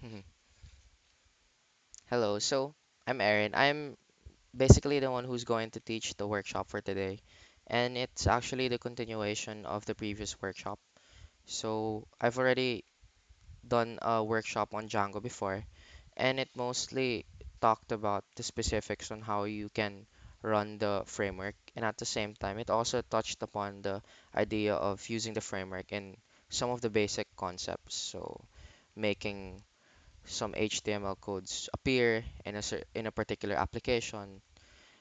Mhm. Hello, so I'm Aaron. I'm basically the one who's going to teach the workshop for today, and it's actually the continuation of the previous workshop. So I've already done a workshop on Django before, and it mostly talked about the specifics on how you can run the framework, and at the same time, it also touched upon the idea of using the framework in some of the basic concepts. So making some HTML codes appear in in a particular application.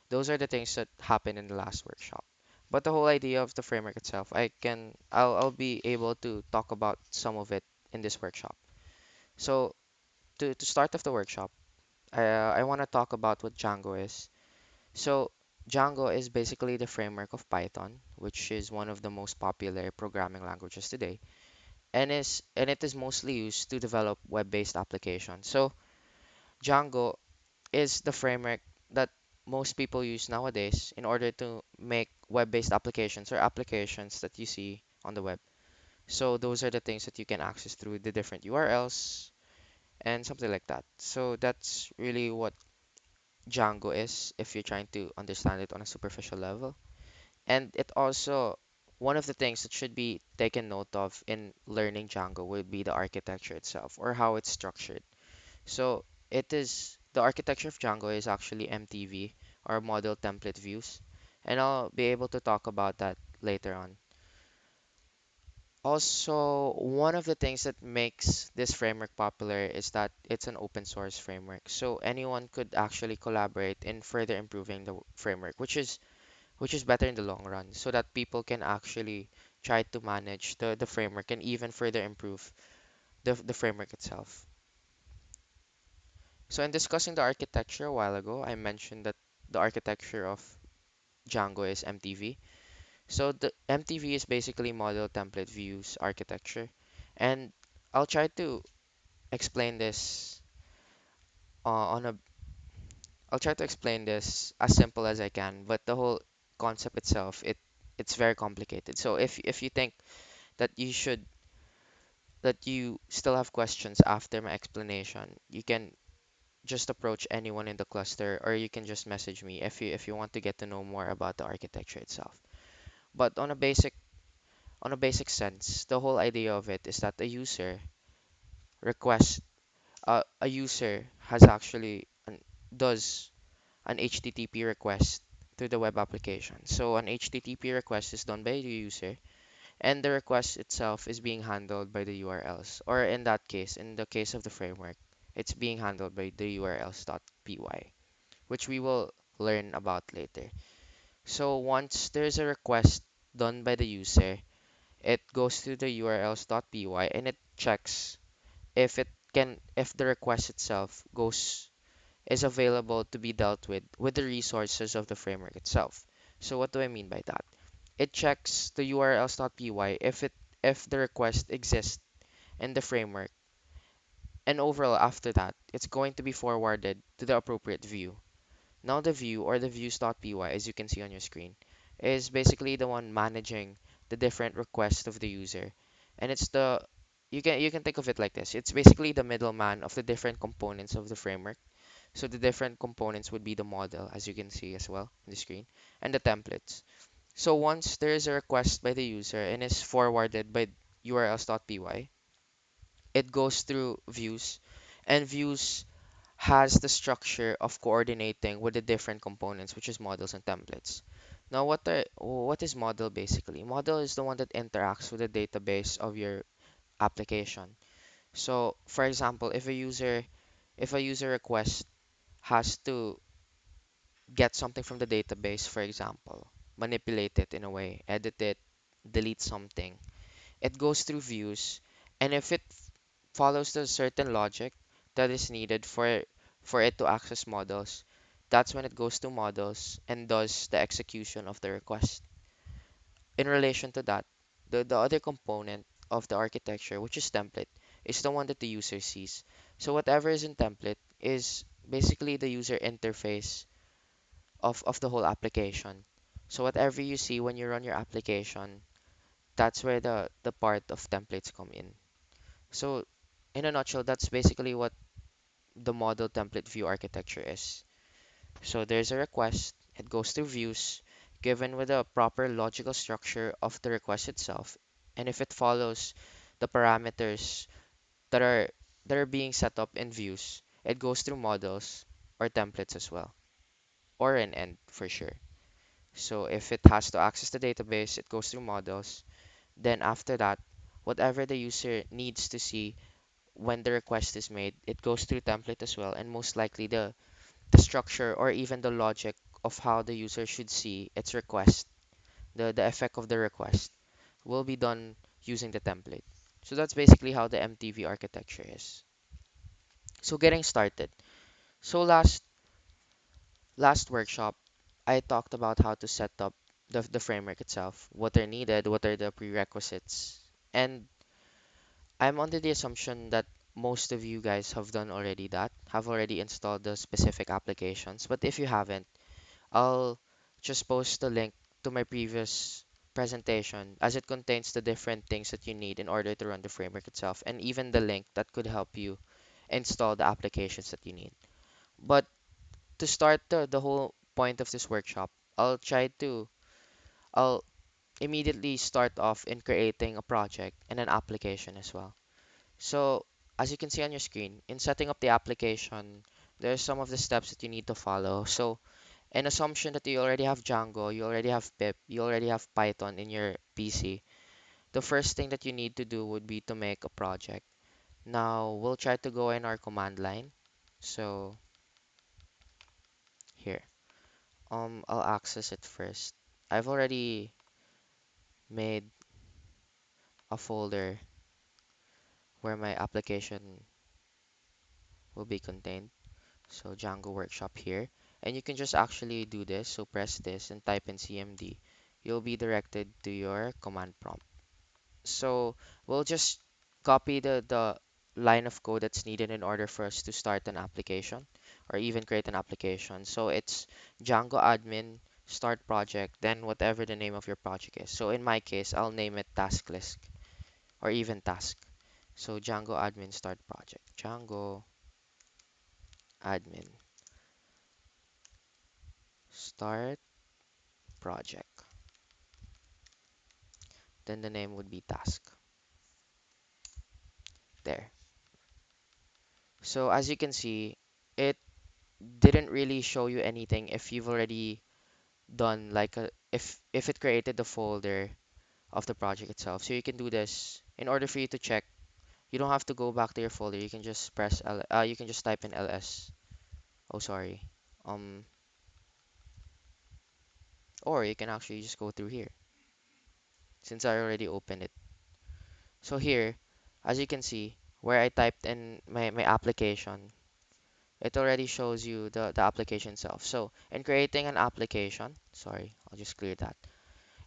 Those are the things that happened in the last workshop. But the whole idea of the framework itself, I'll be able to talk about some of it in this workshop. So to start off the workshop, I want to talk about what Django is. So Django is basically the framework of Python, which is one of the most popular programming languages today, and it is mostly used to develop web-based applications. So Django is the framework that most people use nowadays in order to make web-based applications or applications that you see on the web. So those are the things that you can access through the different URLs and something like that. So that's really what Django is if you're trying to understand it on a superficial level. And it also, one of the things that should be taken note of in learning Django would be the architecture itself or how it's structured. So it is the architecture of Django is actually MTV or model template views, and I'll be able to talk about that later on. Also, one of the things that makes this framework popular is that it's an open source framework. So anyone could actually collaborate in further improving the framework, which is better in the long run, so that people can actually try to manage the framework and even further improve the framework itself. So in discussing the architecture a while ago, I mentioned that the architecture of Django is MTV. So the MTV is basically model template views architecture. And I'll try to explain this on a I'll try to explain this as simple as I can, but the whole concept itself, it's very complicated. So if you think that you still have questions after my explanation, you can just approach anyone in the cluster or you can just message me if you want to get to know more about the architecture itself. But on a basic sense, the whole idea of it is that requests a user has actually does an HTTP request to the web application. So an HTTP request is done by the user and the request itself is being handled by the URLs. Or in that case, in the case of the framework, it's being handled by the URLs.py, which we will learn about later. So once there's a request done by the user, it goes to the urls.py and it checks if the request itself goes is available to be dealt with the resources of the framework itself. So what do I mean by that? It checks the urls.py if the request exists in the framework, and overall after that, it's going to be forwarded to the appropriate view. Now the view or the views.py, as you can see on your screen, is basically the one managing the different requests of the user. And it's the you can think of it like this. It's basically the middleman of the different components of the framework. So the different components would be the model, as you can see as well on the screen, and the templates. So once there is a request by the user and is forwarded by urls.py, it goes through views, and views has the structure of coordinating with the different components, which is models and templates. Now, what is model basically? Model is the one that interacts with the database of your application. So, for example, if a user request has to get something from the database, for example, manipulate it in a way, edit it, delete something, it goes through views, and if it follows the certain logic that is needed for it to access models, that's when it goes to models and does the execution of the request. In relation to that, the other component of the architecture, which is template, is the one that the user sees. So whatever is in template is basically the user interface of the whole application. So whatever you see when you run your application, that's where the part of templates come in. So in a nutshell, that's basically what the model template view architecture is. So there's a request, it goes through views, given with a proper logical structure of the request itself. And if it follows the parameters that are that are being set up in views, it goes through models or templates as well, or an end for sure. So if it has to access the database, it goes through models. Then after that, whatever the user needs to see when the request is made, it goes through template as well, and most likely the structure or even the logic of how the user should see its request, the effect of the request, will be done using the template. So that's basically how the MTV architecture is. So getting started. So last workshop, I talked about how to set up the framework itself, what are needed, what are the prerequisites. And I'm under the assumption that most of you guys have done already that, have already installed the specific applications. But if you haven't, I'll just post the link to my previous presentation as it contains the different things that you need in order to run the framework itself, and even the link that could help you install the applications that you need. But to start the whole point of this workshop, I'll immediately start off in creating a project and an application as well. So as you can see on your screen, in setting up the application, there's some of the steps that you need to follow. So an assumption that you already have Django, you already have pip, you already have Python in your PC, the first thing that you need to do would be to make a project. Now we'll try to go in our command line. So here, I'll access it first. I've already made a folder where my application will be contained. So Django Workshop here. And you can just actually do this. So press this and type in CMD. You'll be directed to your command prompt. So we'll just copy the line of code that's needed in order for us to start an application or even create an application. So it's Django admin start project, then whatever the name of your project is. So in my case, I'll name it task list or even task. So Django admin start project, Django admin start project. Then the name would be task. There. So as you can see, it didn't really show you anything if you've already done like a if it created the folder of the project itself. So you can do this in order for you to check. You don't have to go back to your folder. You can just press you can just type in ls. Oh, sorry. Um, or you can actually just go through here since I already opened it. So here, as you can see, where I typed in my application, it already shows you the application itself. So in creating an application, sorry, I'll just clear that.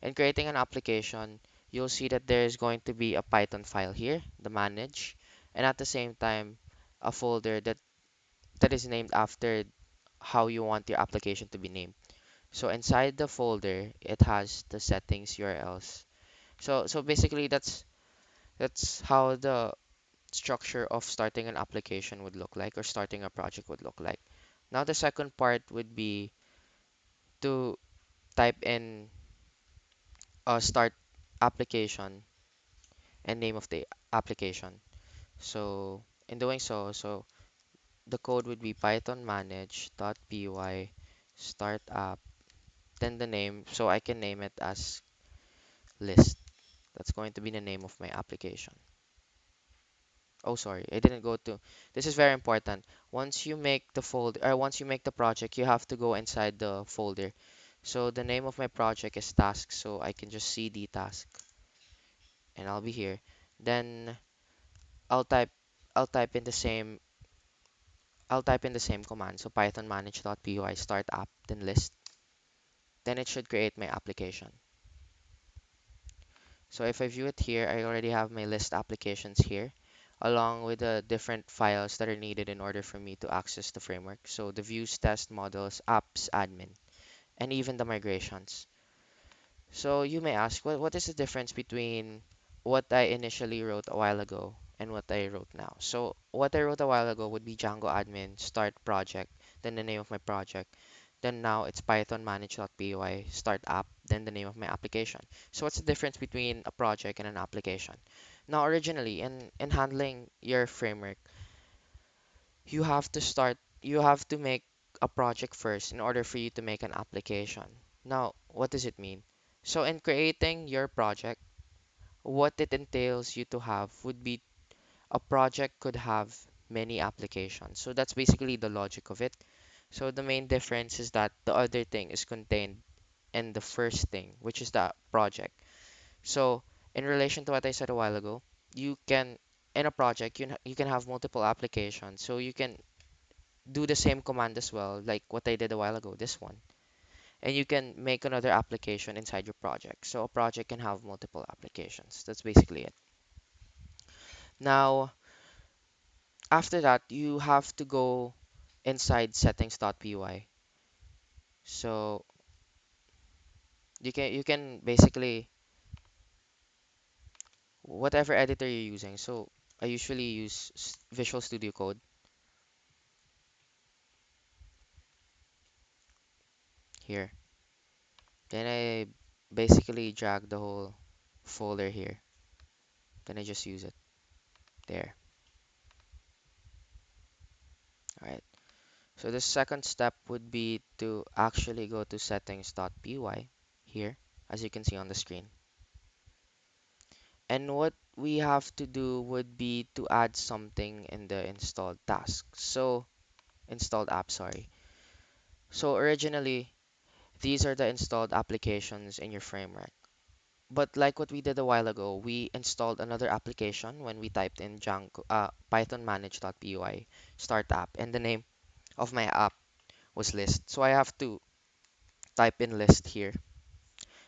In creating an application, you'll see that there's going to be a Python file here, the manage, and at the same time, a folder that is named after how you want your application to be named. So inside the folder, it has the settings URLs. So basically that's how the structure of starting an application would look like or starting a project would look like. Now the second part would be to type in a start application and name of the application. So in doing so, so the code would be python manage.py start app, then the name, so I can name it as list. That's going to be the name of my application. Oh, sorry, I didn't go to. This is very important. Once you make the folder, or once you make the project, you have to go inside the folder. So the name of my project is task, so I can just cd task, and I'll be here. Then I'll type, I'll type in the same, I'll type in the same command. So python manage.py start app, then list. Then it should create my application. So if I view it here, I already have my list applications here, along with the different files that are needed in order for me to access the framework. So the views, test, models, apps, admin, and even the migrations. So you may ask, what is the difference between what I initially wrote a while ago and what I wrote now. So what I wrote a while ago would be Django admin start project, then the name of my project. Then now it's Python manage.py start app, then the name of my application. So what's the difference between a project and an application? Now originally in handling your framework, you have to make a project first in order for you to make an application. Now, what does it mean? So in creating your project, what it entails you to have would be a project could have many applications. So that's basically the logic of it. So the main difference is that the other thing is contained in the first thing, which is the project. So in relation to what I said a while ago, you can in a project you can have multiple applications. So you can do the same command as well, like what I did a while ago, this one. And you can make another application inside your project. So a project can have multiple applications. That's basically it. Now, after that, you have to go inside settings.py. So you can basically whatever editor you're using. So I usually use Visual Studio Code here. Then I basically drag the whole folder here. Then I just use it there. All right. So the second step would be to actually go to settings.py here, as you can see on the screen. And what we have to do would be to add something in the installed task. So, installed app, sorry. So originally, these are the installed applications in your framework. But like what we did a while ago, we installed another application when we typed in Django, Python manage.py start app, and the name of my app was list. So I have to type in list here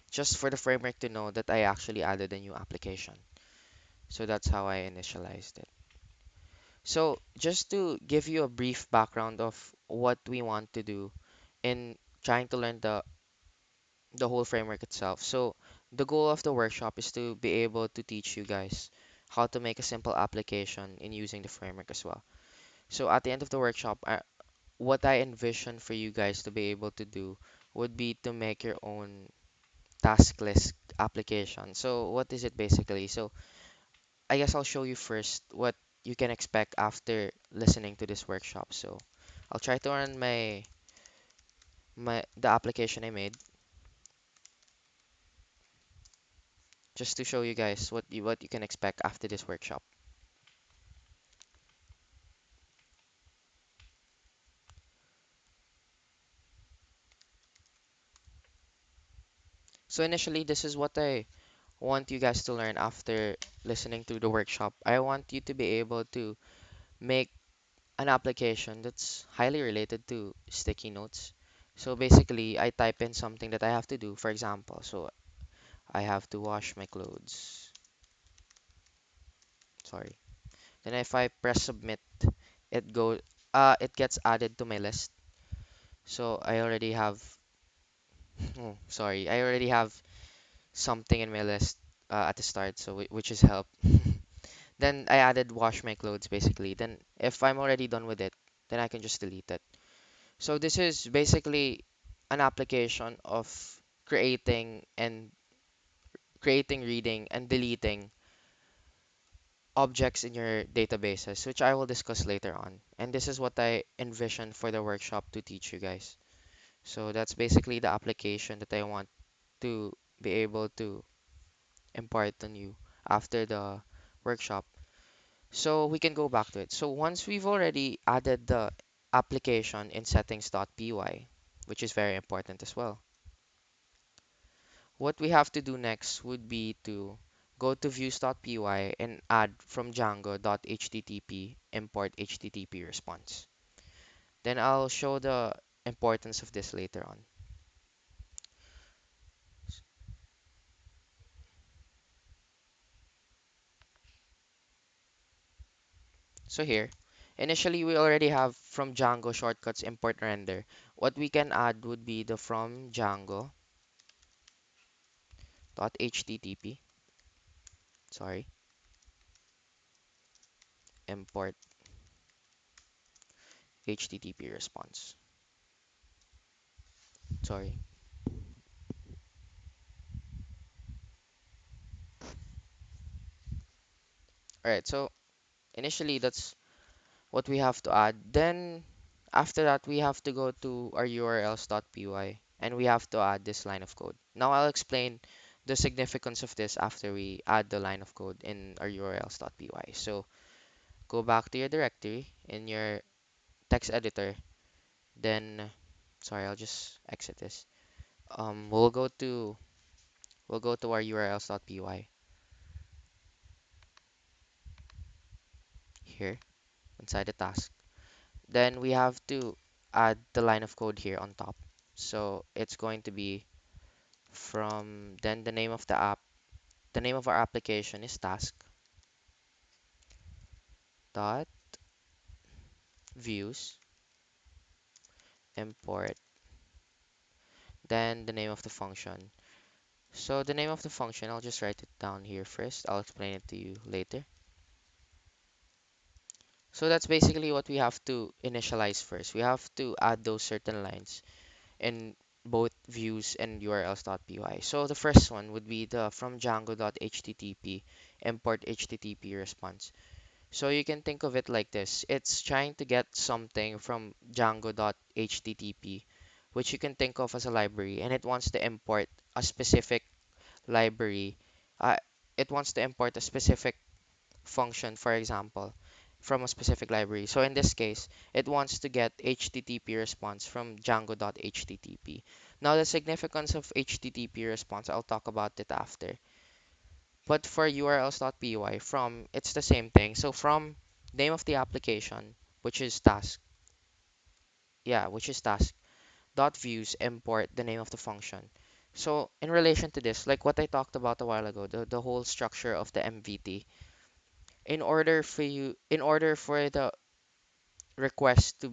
just for the framework to know that I actually added a new application. So that's how I initialized it. So just to give you a brief background of what we want to do in trying to learn the whole framework itself. So the goal of the workshop is to be able to teach you guys how to make a simple application in using the framework as well. So at the end of the workshop, what I envision for you guys to be able to do would be to make your own task list application. So what is it basically? So I guess I'll show you first what you can expect after listening to this workshop. So I'll try to run the application I made just to show you guys what you can expect after this workshop. So initially, this is what I want you guys to learn after listening to the workshop. I want you to be able to make an application that's highly related to sticky notes. So basically, I type in something that I have to do. For example, so I have to wash my clothes. Sorry. Then if I press submit, it gets added to my list. So I already have oh, sorry, I already have something in my list at the start, so which is help. Then I added wash my clothes basically. Then if I'm already done with it, then I can just delete it. So this is basically an application of creating and reading and deleting objects in your databases, which I will discuss later on. And this is what I envision for the workshop to teach you guys. So that's basically the application that I want to be able to impart on you after the workshop. So we can go back to it. So once we've already added the application in settings.py, which is very important as well, what we have to do next would be to go to views.py and add from django.http import http response. Then I'll show the importance of this later on. So here, initially we already have from Django shortcuts import render. What we can add would be the from Django.http sorry, import HTTP response. Sorry. All right, so initially that's what we have to add. Then after that, we have to go to our urls.py and we have to add this line of code. Now I'll explain the significance of this after we add the line of code in our urls.py. So go back to your directory in your text editor. Then, sorry, I'll just exit this. We'll go to our urls.py here inside the task. Then we have to add the line of code here on top. So it's going to be from then the name of the app, the name of our application is task dot views import, then the name of the function. So the name of the function, I'll just write it down here first. I'll explain it to you later. So that's basically what we have to initialize first. We have to add those certain lines in both views and urls.py. So the first one would be the from django.http import http response. So you can think of it like this. It's trying to get something from django.http, which you can think of as a library, and it wants to import a specific library. Uh, it wants to import a specific function, for example, from a specific library. So in this case, it wants to get HTTP response from django.http. Now the significance of HTTP response, I'll talk about it after. But for urls.py, from, it's the same thing. So from name of the application, which is task, yeah, which is task, dot views import the name of the function. So in relation to this, like what I talked about a while ago, the whole structure of the MVT, in order for the request to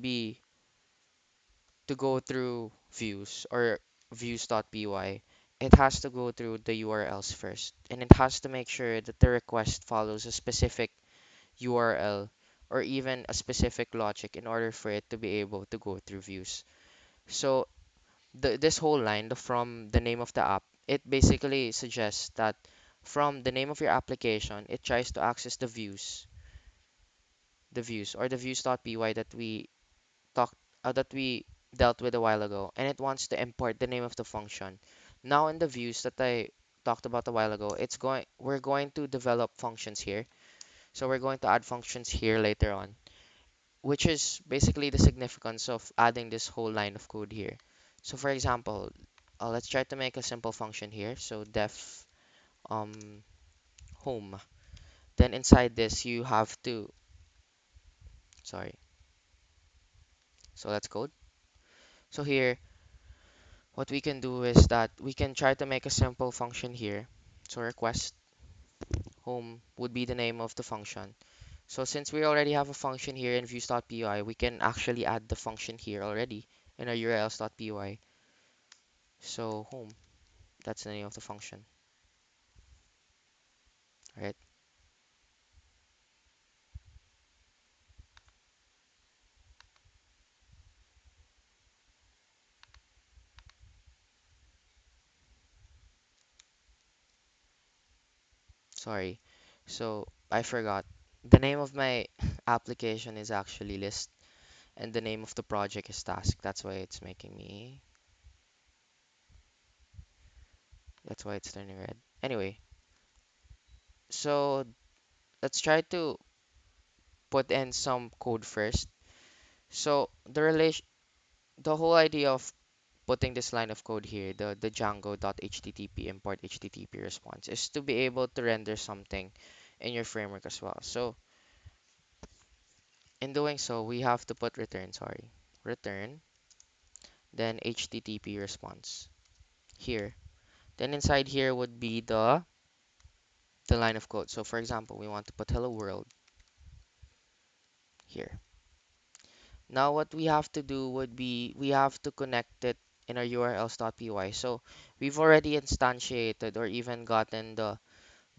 go through views or views.py, it has to go through the URLs first, and it has to make sure that the request follows a specific URL or even a specific logic in order for it to be able to go through views. So this whole line, the from the name of the app, it basically suggests that from the name of your application, it tries to access the views or the views.py talked that we dealt with a while ago, and it wants to import the name of the function. Now in the views that I talked about a while ago, we're going to develop functions here. So we're going to add functions here later on, which is basically the significance of adding this whole line of code here. So for example, let's try to make a simple function here. So def um, home. Then inside this, you have to, sorry. So let's code. So here, what we can do is that we can try to make a simple function here. So request home would be the name of the function. So since we already have a function here in views.py, we can actually add the function here already in our urls.py. So home, that's the name of the function. All right, sorry. So I forgot. The name of my application is actually list, and the name of the project is task. That's why it's turning red. Anyway, so let's try to put in some code first. So the whole idea of putting this line of code here, the django.http import http response, is to be able to render something in your framework as well. So in doing so, we have to put return, sorry, return, then http response here. Then inside here would be the line of code. So for example, we want to put hello world here. Now what we have to do would be we have to connect it in our urls.py. So we've already instantiated or even gotten the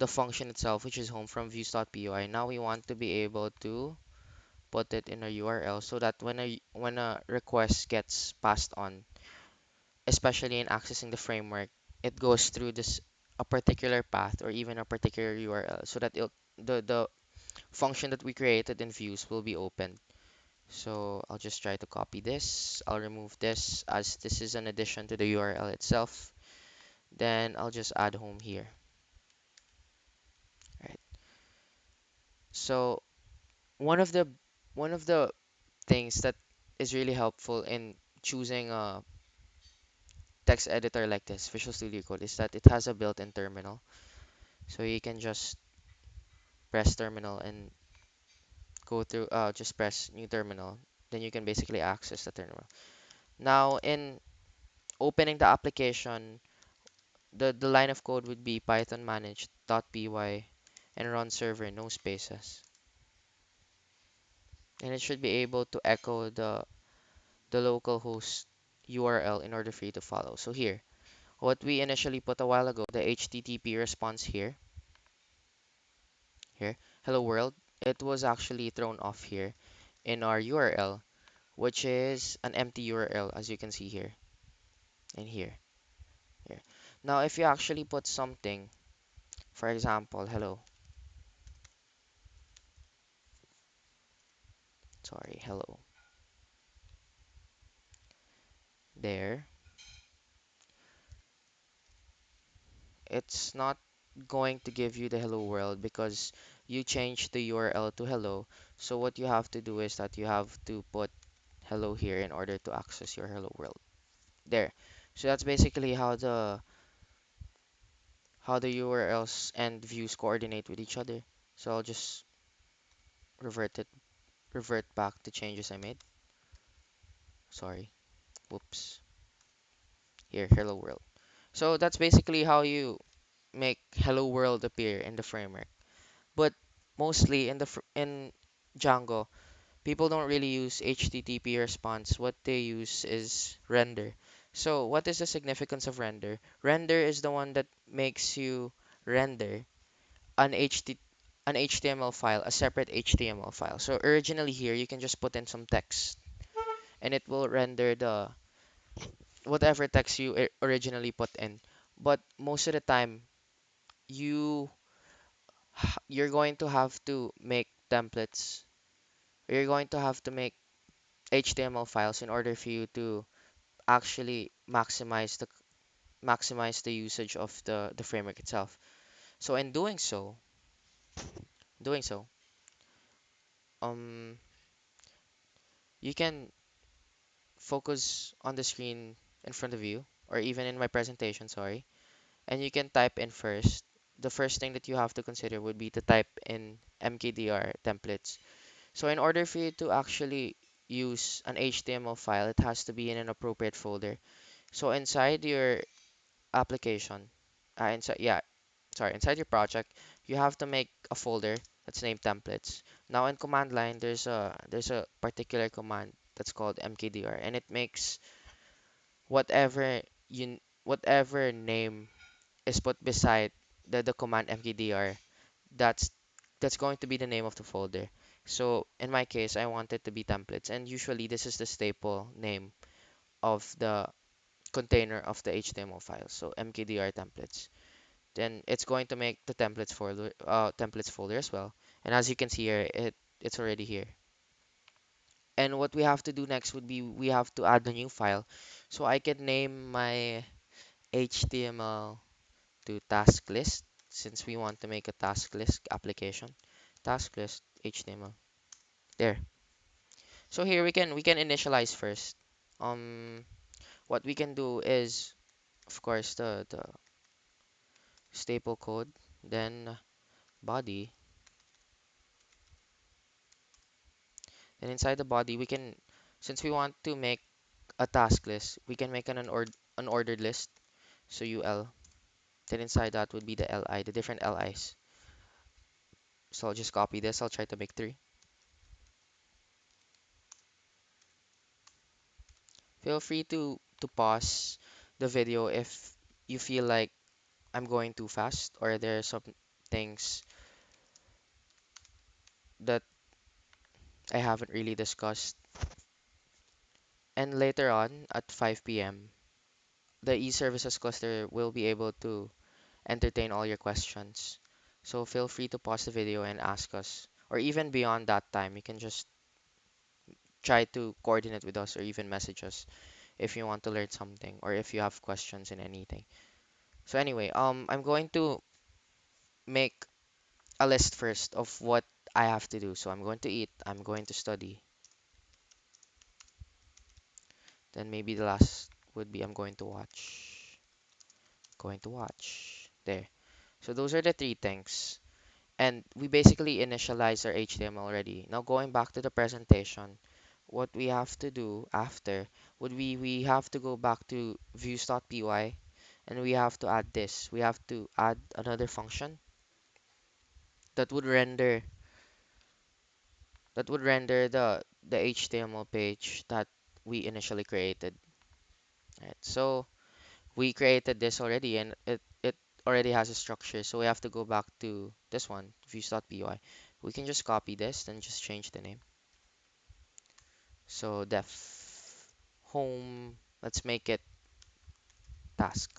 the function itself, which is home from views.py. Now we want to be able to put it in a URL so that when a request gets passed on, especially in accessing the framework, it goes through this a particular path or even a particular URL so that the function that we created in views will be opened. So I'll just try to copy this. I'll remove this as this is an addition to the URL itself. Then I'll just add home here. Right. So one of the one of the things that is really helpful in choosing a text editor like this, Visual Studio Code, is that it has a built-in terminal. So you can just press terminal and go through, just press new terminal. Then you can basically access the terminal. Now, in opening the application, the line of code would be python manage.py and run server, no spaces. And it should be able to echo the local host URL in order for you to follow. So here, what we initially put a while ago, the HTTP response here, hello world, it was actually thrown off here in our URL, which is an empty URL as you can see here and here. Now, if you actually put something, for example, hello, sorry, hello, there, it's not going to give you the hello world because you changed the URL to hello. So what you have to do is that you have to put hello here in order to access your hello world. There. So that's basically how the URLs and views coordinate with each other. So I'll just revert it revert back to changes I made. Sorry. Whoops. Here, hello world. So that's basically how you make hello world appear in the framework. But mostly in Django, people don't really use HTTP response. What they use is render. So what is the significance of render? Render is the one that makes you render an an HTML file, a separate HTML file. So originally here, you can just put in some text and it will render the whatever text you originally put in. But most of the time, you you're going to have to make templates. You're going to have to make HTML files in order for you to actually maximize the usage of the framework itself. So in doing so, um, you can focus on the screen in front of you, or even in my presentation, sorry, and you can type in first. The first thing that you have to consider would be to type in mkdir templates. So in order for you to actually use an HTML file, it has to be in an appropriate folder. So inside your application, inside your project, you have to make a folder that's named templates. Now in command line, there's a particular command that's called mkdir, and it makes whatever whatever name is put beside the command mkdir, that's that's going to be the name of the folder. So in my case, I want it to be templates, and usually this is the staple name of the container of the HTML file. So mkdir templates. Then it's going to make the templates folder as well. And as you can see here, it's already here. And what we have to do next would be we have to add a new file. So I can name my HTML to task list since we want to make a task list application. Task list HTML. There. So here we can initialize first. Um, what we can do is, of course, the staple code, then body. Then inside the body, since we want to make a task list, we can make an unordered list. So UL. Then inside that would be the LI, the different LIs. So I'll just copy this. I'll try to make three. Feel free to pause the video if you feel like I'm going too fast or there's things that I haven't really discussed. And later on at 5 p.m., the e-services cluster will be able to entertain all your questions. So feel free to pause the video and ask us. Or even beyond that time, you can just try to coordinate with us or even message us if you want to learn something or if you have questions in anything. So anyway, I'm going to make a list first of what I have to do. So I'm going to eat, I'm going to study, then maybe the last would be I'm going to watch. Going to watch. There. So those are the three things. And we basically initialize our HTML already. Now going back to the presentation, what we have to do after would we have to go back to views.py and we have to add this. We have to add another function that would render the HTML page that we initially created. Right. So we created this already and it already has a structure. So we have to go back to this one, views.py. We can just copy this and just change the name. So def home, let's make it task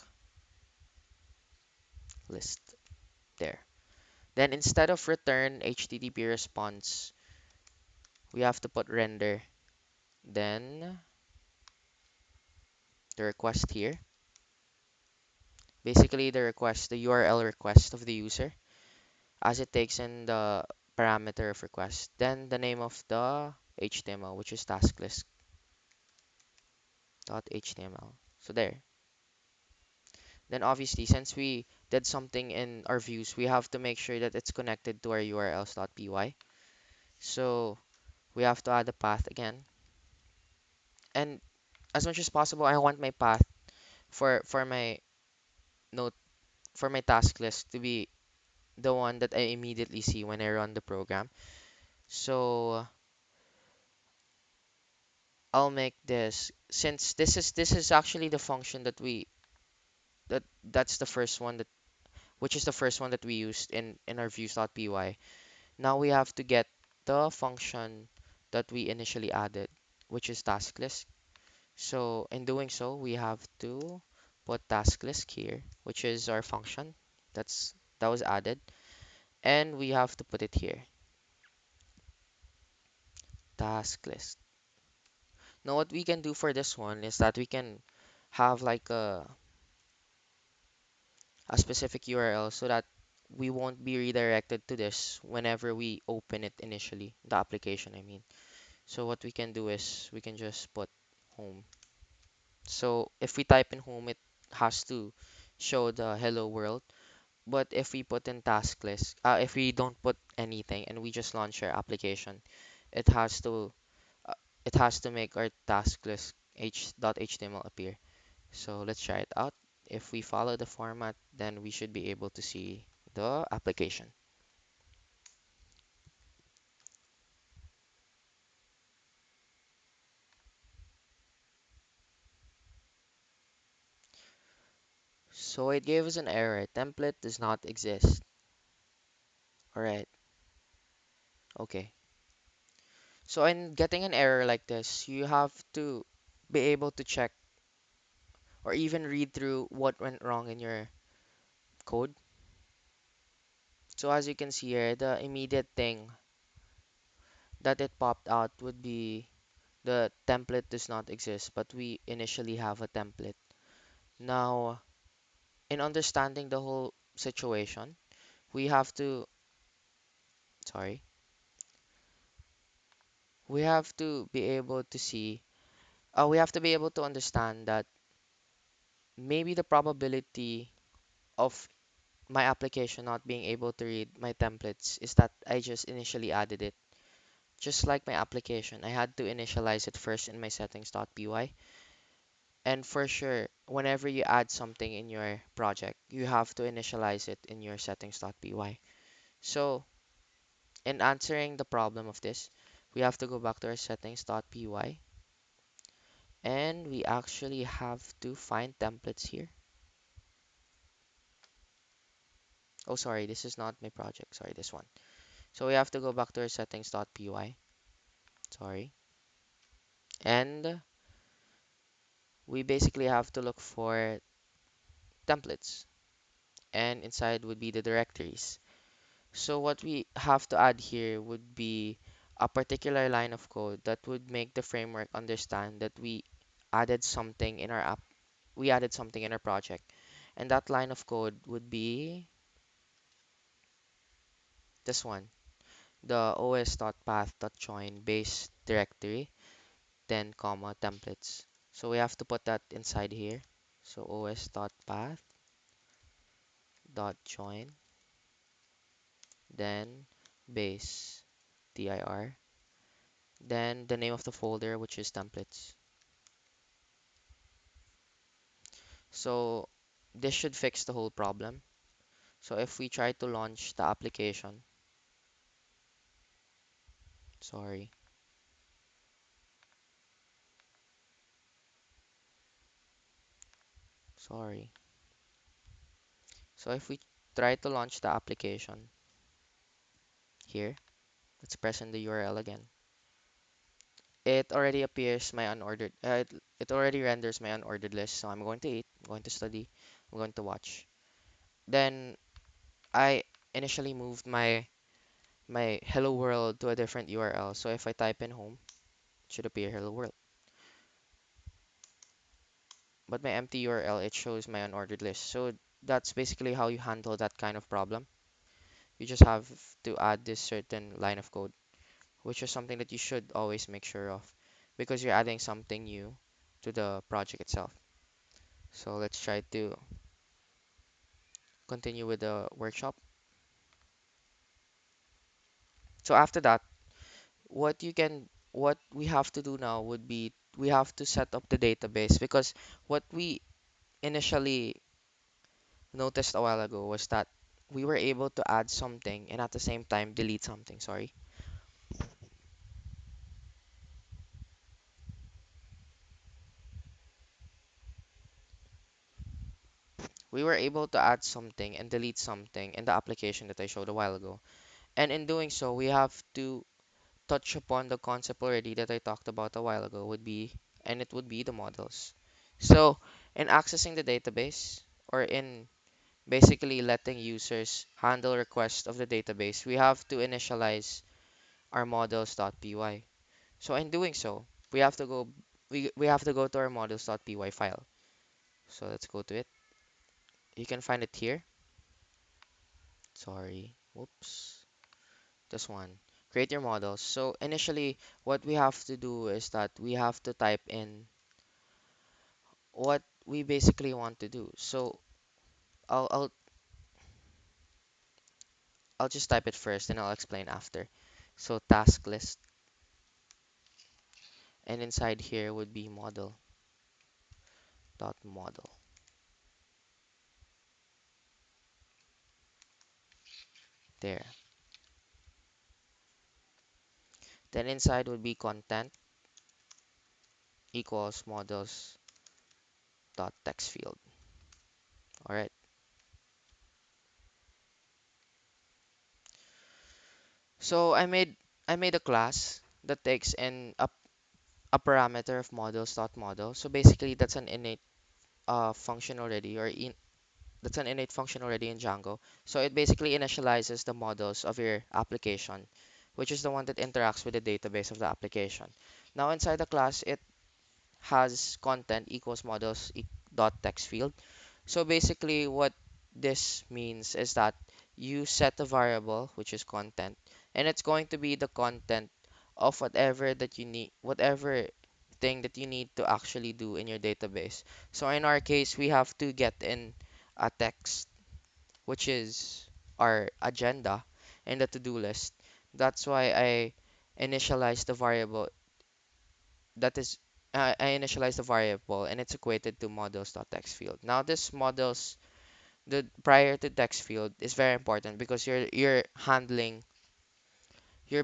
list there. Then instead of return HTTP response, we have to put render. Then the request here, basically the request, the URL request of the user as it takes in the parameter of request. Then the name of the HTML, which is task list.html. So there. Then obviously, since we did something in our views, we have to make sure that it's connected to our urls.py. So we have to add a path again. And as much as possible, I want my path for my note for my task list to be the one that I immediately see when I run the program. So I'll make this since this is actually the function that we that's the first one that which is the first one that we used in our views.py. Now we have to get the function that we initially added, which is task list. So in doing so, we have to put task list here, which is our function that was added, and we have to put it here, task list. Now what we can do for this one is that we can have like a specific URL so that we won't be redirected to this whenever we open it initially, the application, I mean. So what we can do is we can just put home. So if we type in home, it has to show the hello world. But if we put in task list, if we don't put anything and we just launch our application, it has to uh, it has to make our task list h.html appear. So let's try it out. If we follow the format, then we should be able to see the application. So it gave us an error. Template does not exist. All right. Okay. So in getting an error like this, you have to be able to check or even read through what went wrong in your code. So as you can see here, the immediate thing that it popped out would be the template does not exist, but we initially have a template. Now, in understanding the whole situation, we have to, sorry, we have to be able to see, we have to be able to understand that maybe the probability of my application not being able to read my templates is that I just initially added it. Just like my application, I had to initialize it first in my settings.py. And for sure, whenever you add something in your project, you have to initialize it in your settings.py. So, in answering the problem of this, we have to go back to our settings.py and we actually have to find templates here. Oh, sorry, this is not my project. Sorry, this one. So we have to go back to our settings.py. Sorry. And we basically have to look for templates. And inside would be the directories. So what we have to add here would be a particular line of code that would make the framework understand that added something in our app, we added something in our project. And that line of code would be this one, the os.path.join base directory, then comma templates. So we have to put that inside here. So os.path.join, then base dir, then the name of the folder, which is templates. So this should fix the whole problem. So if we try to launch the application, sorry, sorry. So if we try to launch the application here, let's press in the URL again. It already appears my unordered, it already renders my unordered list. So I'm going to eat, I'm going to study, I'm going to watch. Then I initially moved my hello world to a different URL. So if I type in home, it should appear hello world. But my empty URL, it shows my unordered list. So that's basically how you handle that kind of problem. You just have to add this certain line of code, which is something that you should always make sure of because you're adding something new to the project itself. So let's try to continue with the workshop. So after that, what we have to do now would be we have to set up the database because what we initially noticed a while ago was that we were able to add something and at the same time delete something. Sorry. We were able to add something and delete something in the application that I showed a while ago. And in doing so, we have to touch upon the concept already that I talked about a while ago would be, and it would be the models. So in accessing the database or in basically letting users handle requests of the database, we have to initialize our models.py. So in doing so, we have to go to our models.py file. So let's go to it. You can find it here. Sorry. Whoops. This one. Create your models. So initially, what we have to do is that we have to type in what we basically want to do. So I'll I'll I'll just type it first and I'll explain after. So task list, and inside here would be model.model. There. Then inside would be content equals models.text field. All right. So I made a class that takes in a parameter of models.model. So basically that's an innate function already that's an innate function already in Django. So it basically initializes the models of your application, which is the one that interacts with the database of the application. Now inside the class, it has content equals dot text field. So basically what this means is that you set a variable, which is content, and it's going to be the content of whatever that you need, whatever thing that you need to actually do in your database. So in our case, we have to get in a text, which is our agenda and the to-do list. That's why initialize the variable that is I initialize the variable and it's equated to models.text field. Now this models the prior to text field is very important because you're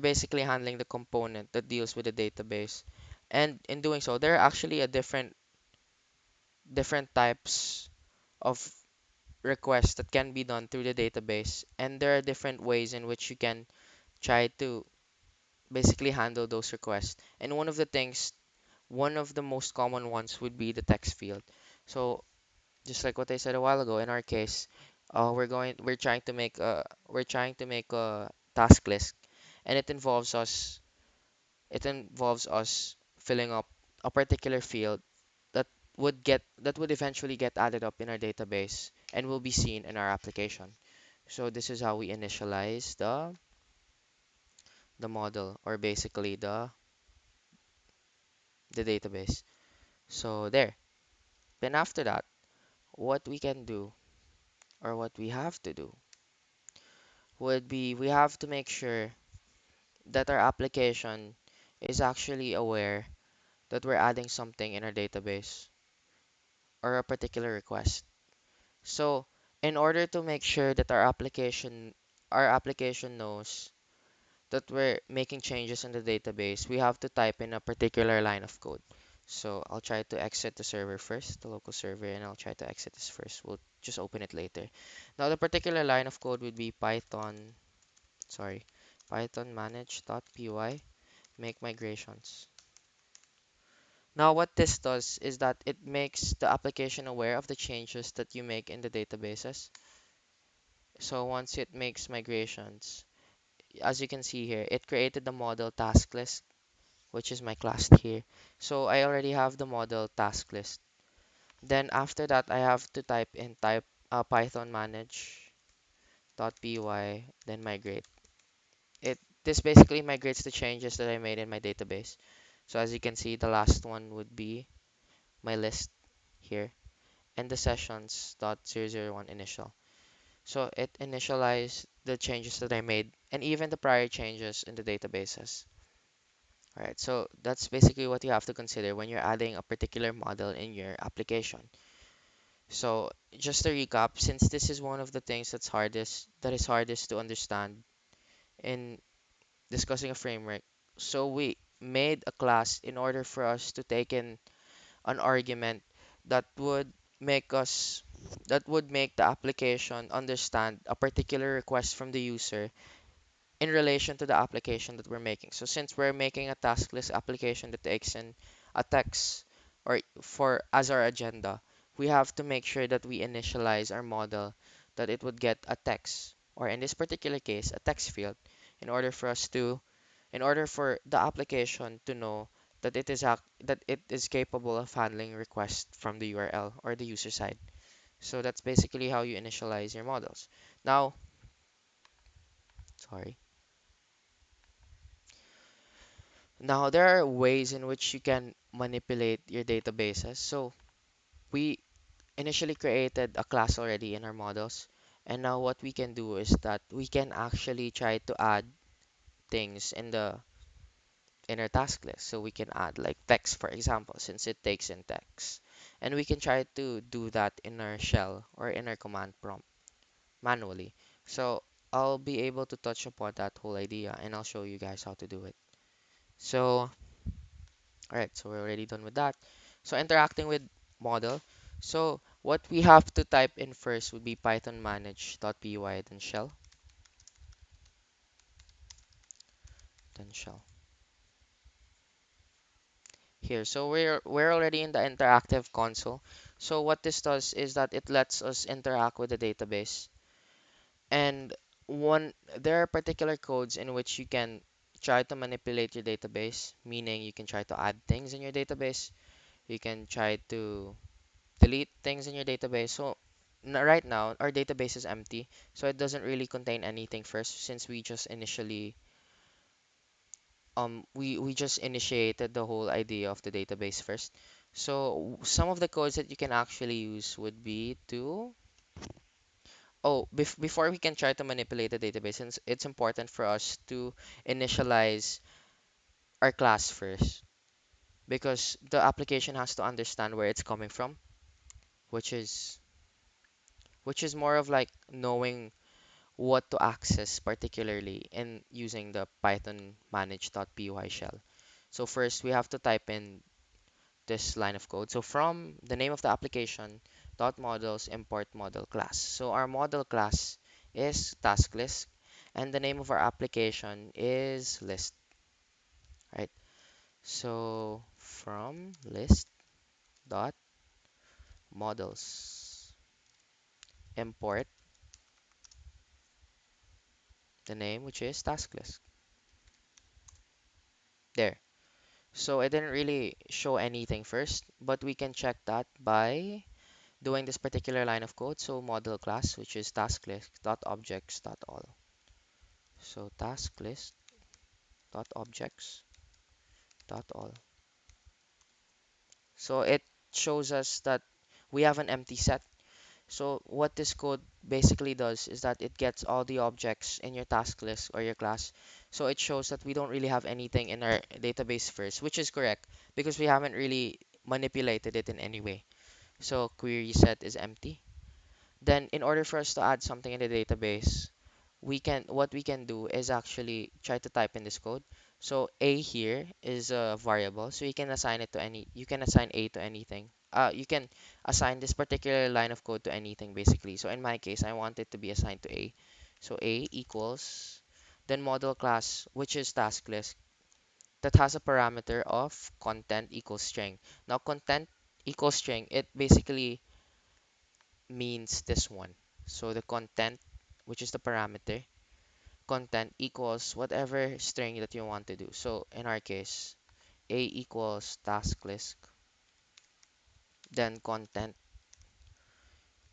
basically handling the component that deals with the database. And in doing so, there are actually a different types of requests that can be done through the database, and there are different ways in which you can try to basically handle those requests. And one of the most common ones would be the text field. So just like what I said a while ago, in our case, we're trying to make a task list, and it involves us filling up a particular field that that would eventually get added up in our database and will be seen in our application. So this is how we initialize the model, or basically the database. So there. Then after that, what we can do, or what we have to do, would be we have to make sure that our application is actually aware that we're adding something in our database or a particular request. So in order to make sure that our application knows that we're making changes in the database, we have to type in a particular line of code. So I'll try to exit the server first, the local server, and I'll try to exit this first. We'll just open it later. Now the particular line of code would be sorry, Python manage.py make migrations. Now what this does is that it makes the application aware of the changes that you make in the databases. So once it makes migrations, as you can see here, it created the model task list, which is my class here. So I already have the model task list. Then after that, I have to type Python manage.py, then migrate. This basically migrates the changes that I made in my database. So as you can see, the last one would be my list here, and the sessions.001 initial. So it initialized the changes that I made and even the prior changes in the databases. Alright, so that's basically what you have to consider when you're adding a particular model in your application. So just to recap, since this is one of the things that is hardest to understand in discussing a framework, so we made a class in order for us to take in an argument that would make us that would make the application understand a particular request from the user in relation to the application that we're making. So since we're making a task list application that takes in a text or for as our agenda, we have to make sure that we initialize our model that it would get a text, or in this particular case, a text field, in order for us to in order for the application to know that that it is capable of handling requests from the URL or the user side. So that's basically how you initialize your models. Now, sorry. Now there are ways in which you can manipulate your databases. So we initially created a class already in our models, and now what we can do is that we can actually try to add things in our task list. So we can add like text, for example, since it takes in text. And we can try to do that in our shell or in our command prompt manually. So I'll be able to touch upon that whole idea and I'll show you guys how to do it. So, alright, so we're already done with that. So interacting with model. So what we have to type in first would be python manage.py, then shell. Here. So we're already in the interactive console. So what this does is that it lets us interact with the database. And there are particular codes in which you can try to manipulate your database, meaning you can try to add things in your database, you can try to delete things in your database. So right now our database is empty, so it doesn't really contain anything first since we just initiated the whole idea of the database first. So some of the codes that you can actually use would be to before we can try to manipulate the database, since it's important for us to initialize our class first because the application has to understand where it's coming from, which is more of like knowing what to access particularly in using the python manage.py shell. So first we have to type in this line of code. So from the name of the application dot models import model class. So our model class is task list, and the name of our application is list, right? So from list dot models import the name, which is task list. There. So it didn't really show anything first, but we can check that by doing this particular line of code. So model class, which is task list dot objects dot all. So task list dot objects dot all. So it shows us that we have an empty set. So what this code basically does is that it gets all the objects in your task list or your class. So it shows that we don't really have anything in our database first, which is correct because we haven't really manipulated it in any way. So query set is empty. Then in order for us to add something in the database, what we can do is actually try to type in this code. So a here is a variable, so you can assign it to any, you can assign a to anything. You can assign this particular line of code to anything basically. So in my case, I want it to be assigned to a. So a equals then model class, which is task list, that has a parameter of content equals string. Now content equals string, it basically means this one. So the content, which is the parameter, content equals whatever string that you want to do. So in our case, a equals task list, then content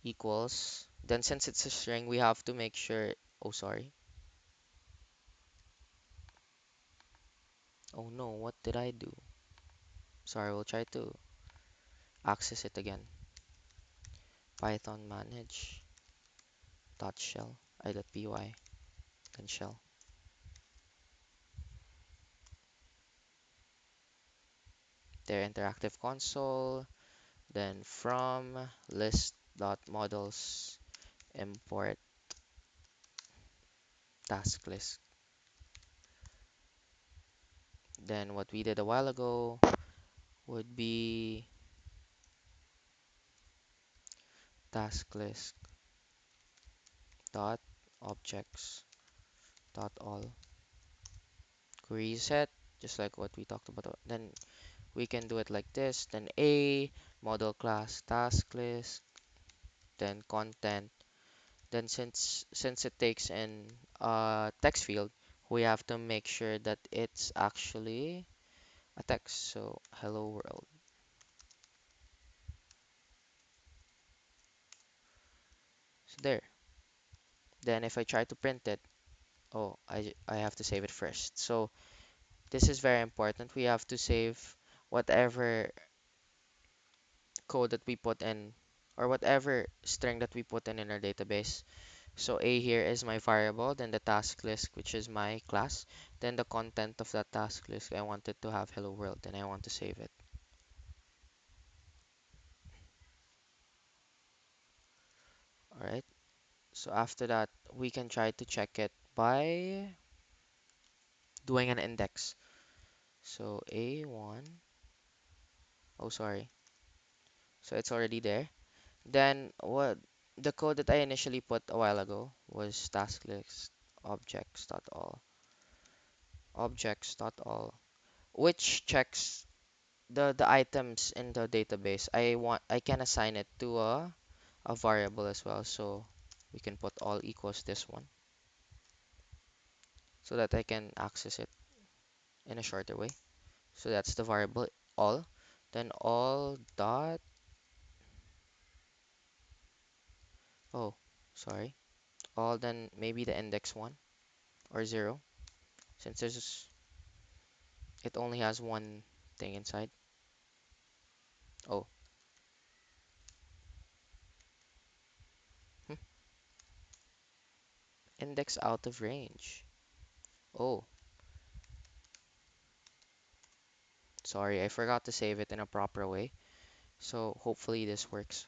equals, then since it's a string, we have to make sure, oh sorry, oh no, what did I do? Sorry, we'll try to access it again. Python manage dot shell, dot py, then shell. Their interactive console, then from list dot models import task list. Then what we did a while ago would be task list dot objects dot all query set, just like what we talked about. Then we can do it like this. Then a model class task list, then content. Then since it takes in a text field, we have to make sure that it's actually a text. So hello world. So there. Then if I try to print it, oh, I have to save it first. So this is very important. We have to save whatever code that we put in or whatever string that we put in our database. So a here is my variable, then the task list, which is my class, then the content of that task list. I wanted to have hello world, and I want to save it. All right. So after that, we can try to check it by doing an index. So a1, oh sorry. So it's already there. Then what the code that I initially put a while ago was task list objects.all, which checks the items in the database. I can assign it to a variable as well. So we can put all equals this one so that I can access it in a shorter way. So that's the variable all. Then all dot, oh sorry, all, then maybe the index one or zero, since it only has one thing inside. Oh, hmm, index out of range. Oh, sorry, I forgot to save it in a proper way. So hopefully this works.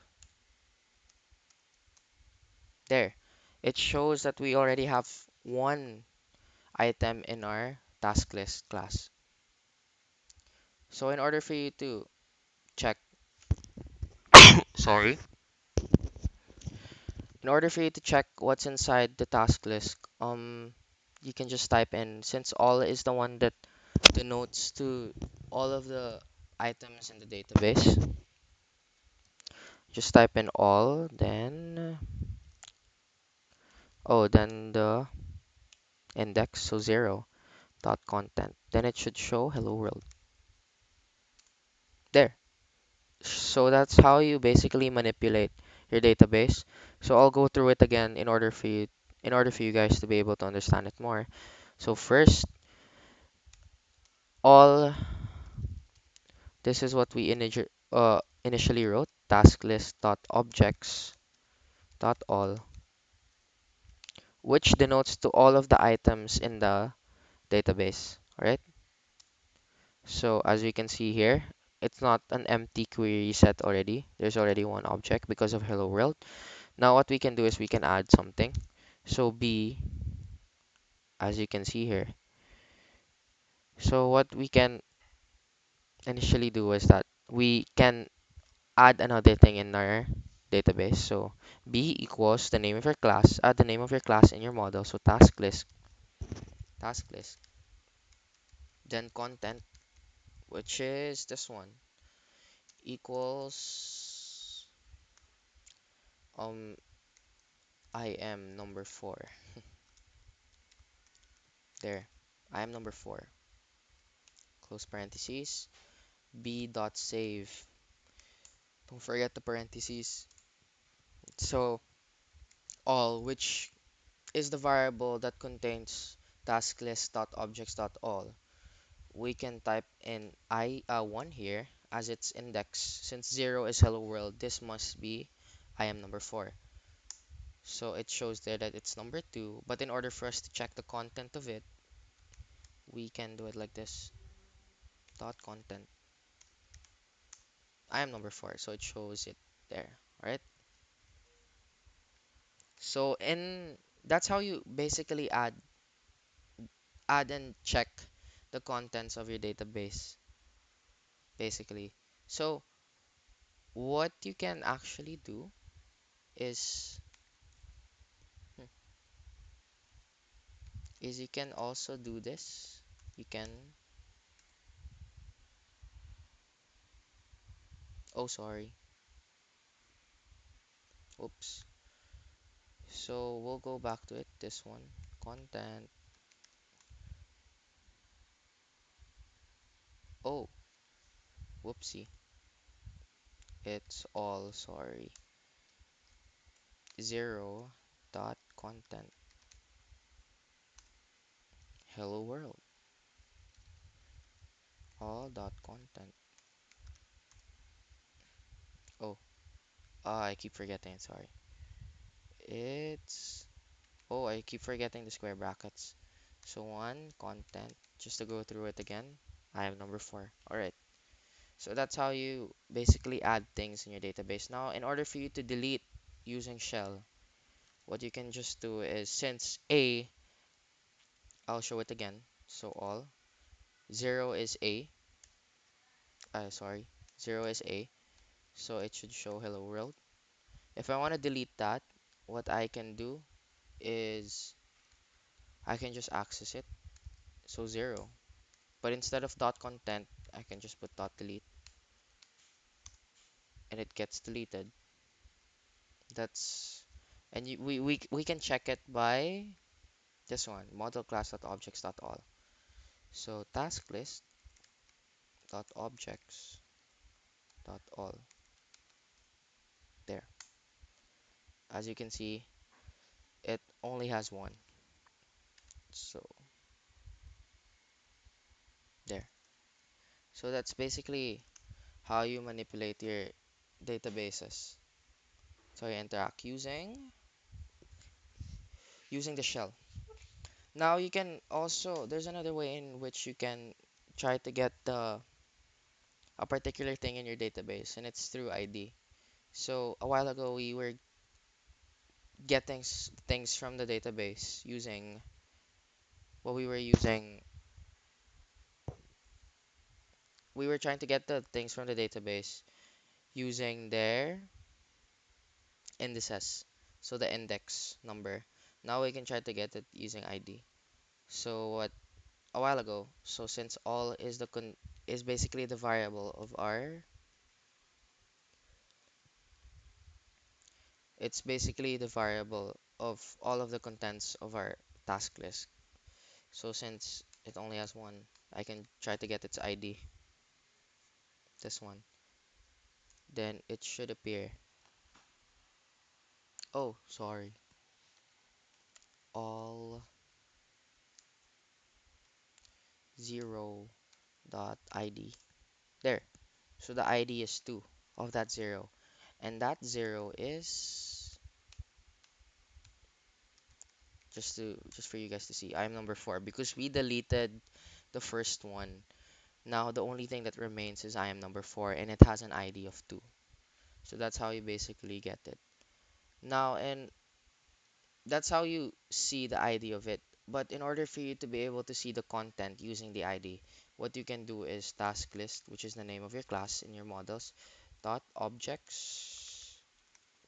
There. It shows that we already have one item in our task list class. So in order for you to check, sorry. In order for you to check what's inside the task list, you can just type in, since all is the one that denotes to all of the items in the database, just type in all, then, oh, then the index, so 0.content. Then it should show hello world. There. So that's how you basically manipulate your database. So I'll go through it again in order for you guys to be able to understand it more. So first, all this is what we initially wrote, task list dot objects dot all, which denotes to all of the items in the database. All right. So as we can see here, it's not an empty query set already. There's already one object because of hello world. Now what we can do is we can add something. So B, as you can see here. So what we can initially do is that we can add another thing in our database. So B equals the name of your class, add the name of your class in your model. So task list, then content, which is this one, equals um I am number 4. There, I am number 4. Close parentheses. B dot save. Don't forget the parentheses. So all, which is the variable that contains task list dot objects dot all. We can type in one here as its index. Since 0 is hello world, this must be I am number 4. So it shows there that it's number 2. But in order for us to check the content of it, we can do it like this. Dot content. I am number 4. So it shows it there. Alright. So in that's how you basically add and check the contents of your database basically. So what you can actually do is hmm, is you can also do this. You can, oh sorry, oops. So we'll go back to it, this one, content. Oh, whoopsie, it's all, sorry, 0 dot content hello world, all dot content. Oh, I keep forgetting, sorry. It's, oh, I keep forgetting the square brackets. So one content, just to go through it again, I have number 4. All right. So that's how you basically add things in your database. Now, in order for you to delete using shell, what you can just do is, since A, I'll show it again. So all, 0 is A, sorry, 0 is A. So it should show hello world. If I want to delete that, what I can do is I can just access it. So 0. But instead of dot content, I can just put dot delete and it gets deleted. That's, and we can check it by this one, model class dot objects dot all. So task list dot objects dot all. There. As you can see, it only has one. So there. So that's basically how you manipulate your databases. So you interact using the shell. Now you can also, there's another way in which you can try to get a particular thing in your database, and it's through ID. So a while ago we were getting things from the database using what we were using. We were trying to get the things from the database using their indices. So the index number. Now we can try to get it using ID. So what a while ago, so since all is the con is basically the variable of our, it's basically the variable of all of the contents of our task list. So since it only has one, I can try to get its ID, this one. Then it should appear. Oh, sorry. All 0 dot ID. There. So the ID is 2 of that 0. And that 0 is just for you guys to see. I'm number 4 because we deleted the first one. Now the only thing that remains is I am number 4 and it has an ID of 2. So that's how you basically get it. Now, and that's how you see the ID of it. But in order for you to be able to see the content using the ID, what you can do is task list, which is the name of your class in your models, dot objects.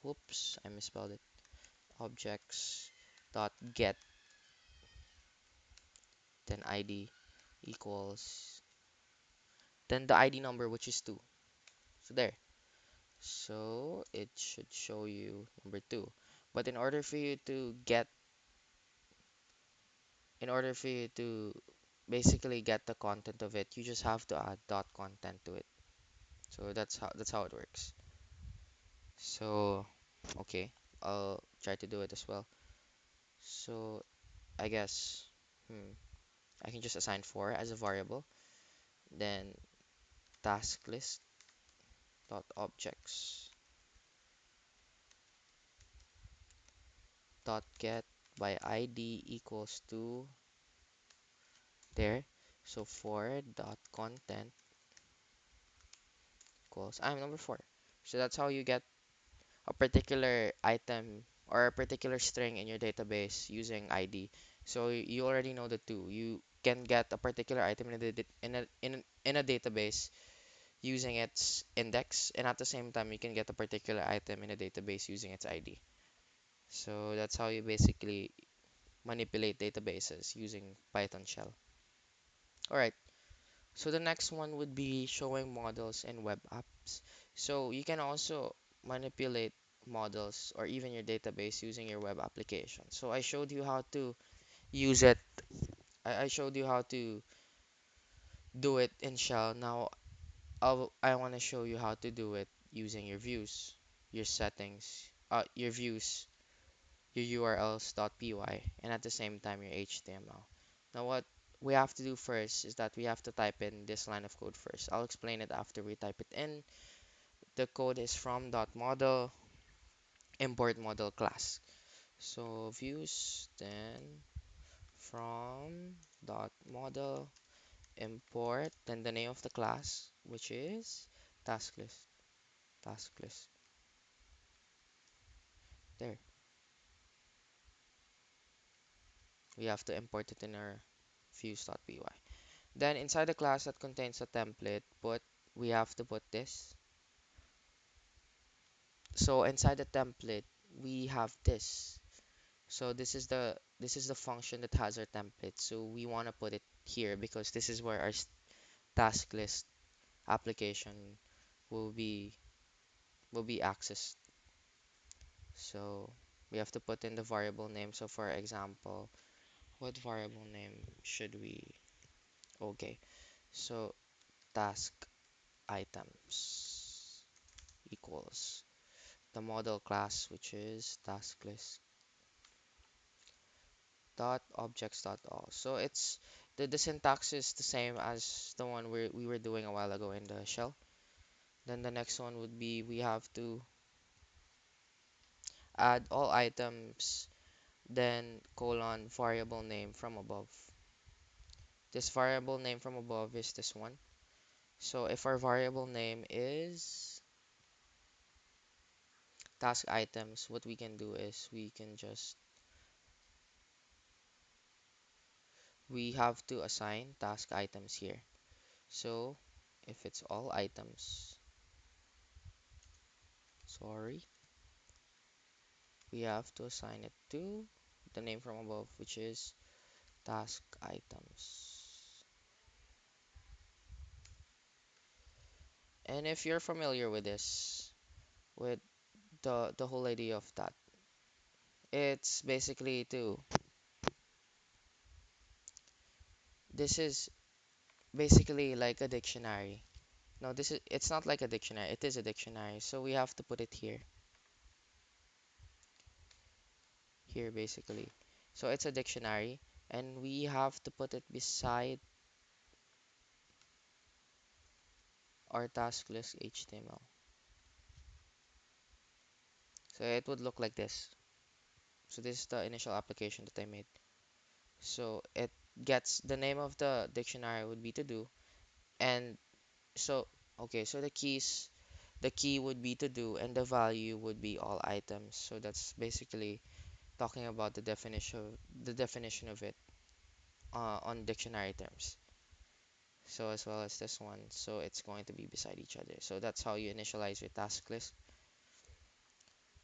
Whoops, I misspelled it. Objects dot get, then ID equals, then the ID number, which is 2. So there. So it should show you number 2. But in order for you to basically get the content of it, you just have to add dot content to it. So that's how it works. So okay, I'll try to do it as well. So I guess I can just assign 4 as a variable, then task list dot objects dot get by ID equals to there. So 4 dot content equals I'm number 4. So that's how you get a particular item or a particular string in your database using ID. So you already know the two. You can get a particular item in a database using its index, and at the same time you can get a particular item in a database using its ID. So that's how you basically manipulate databases using Python shell. All right. So the next one would be showing models in web apps. So you can also manipulate models or even your database using your web application. So I showed you how to use it. I showed you how to do it in Shell. Now I want to show you how to do it using your views, your settings, your views, your urls.py, and at the same time your HTML. Now what we have to do first is that we have to type in this line of code first. I'll explain it after we type it in. The code is from .model import model class. So views, then from .model import, then the name of the class, which is task list. Task list. There. We have to import it in our views.py. Then inside the class that contains a template, we have to put this. So inside the template, we have this. So this is the function that has our template. So we want to put it here because this is where our task list application will be will be accessed. So we have to put in the variable name. So for example, what variable name should we? Okay, so task items equals the model class, which is task list dot objects dot all. So it's the syntax is the same as the one we were doing a while ago in the shell. Then the next one would be we have to add all items, then colon variable name from above. This variable name from above is this one. So if our variable name is task items, what we can do is we have to assign task items here. So if it's all items, sorry, we have to assign it to the name from above, which is task items. And if you're familiar with this, with the whole idea of that, it's basically to this is basically like a dictionary. No, this is it's not like a dictionary. It is a dictionary. So we have to put it here. Here basically. So it's a dictionary and we have to put it beside our task list HTML. So it would look like this. So this is the initial application that I made. So it gets the name of the dictionary would be to do, and so okay, so the key would be to do and the value would be all items. So that's basically talking about the definition of it on dictionary terms. So as well as this one, so it's going to be beside each other. So that's how you initialize your task list.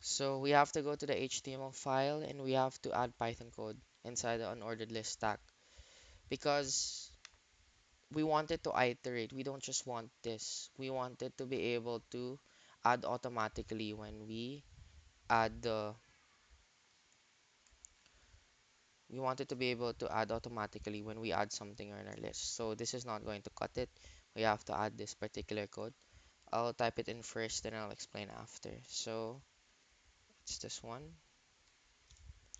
So we have to go to the HTML file and we have to add Python code inside the unordered list tag because we wanted to iterate. We don't just want this. We wanted to be able to add automatically when add the we wanted to be able to add automatically when we add something on our list. So this is not going to cut it. We have to add this particular code. I'll type it in first, then I'll explain after. So it's this one.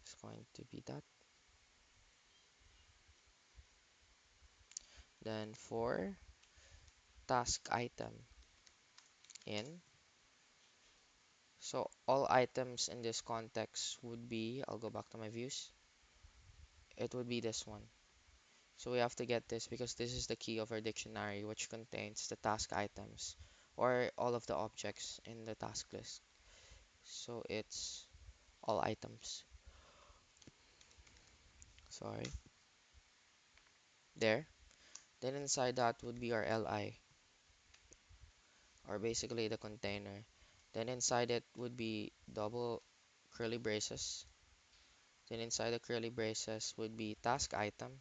It's going to be that. Then for task item in. So all items in this context would be, I'll go back to my views. It would be this one. So we have to get this because this is the key of our dictionary, which contains the task items or all of the objects in the task list. So it's all items. Sorry. There. Then inside that would be our li, or basically the container. Then inside it would be double curly braces. Then inside the curly braces would be task item.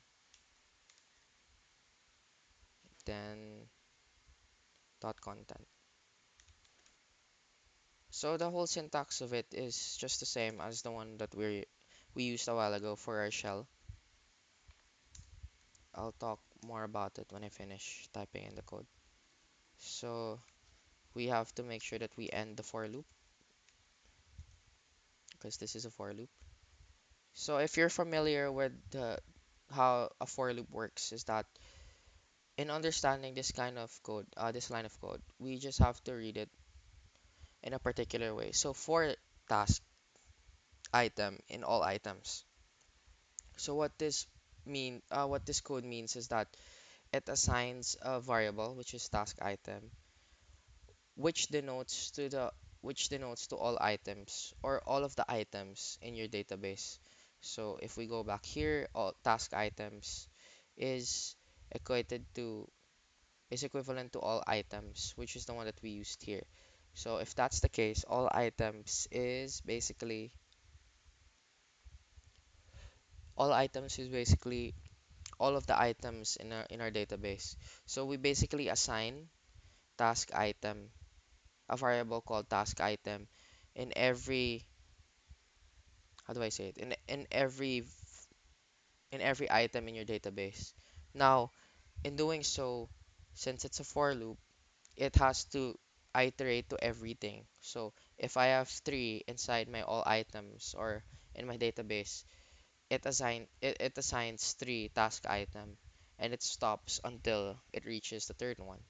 Then dot content. So the whole syntax of it is just the same as the one that we used a while ago for our shell. I'll talk more about it when I finish typing in the code. So we have to make sure that we end the for loop because this is a for loop. So if you're familiar with how a for loop works, is that in understanding this kind of code, this line of code, we just have to read it in a particular way. So for task item in all items. So what this code means is that it assigns a variable which is task item, which denotes to the which denotes to all items or all of the items in your database. So if we go back here, all task items is equated to is equivalent to all items, which is the one that we used here. So if that's the case, all items is basically all of the items in our database. So we basically assign task item, a variable called task item in every how do I say it? In every item in your database. Now, in doing so, since it's a for loop, it has to iterate to everything. So if I have three inside my all items or in my database, it assigns three task item and it stops until it reaches the third one.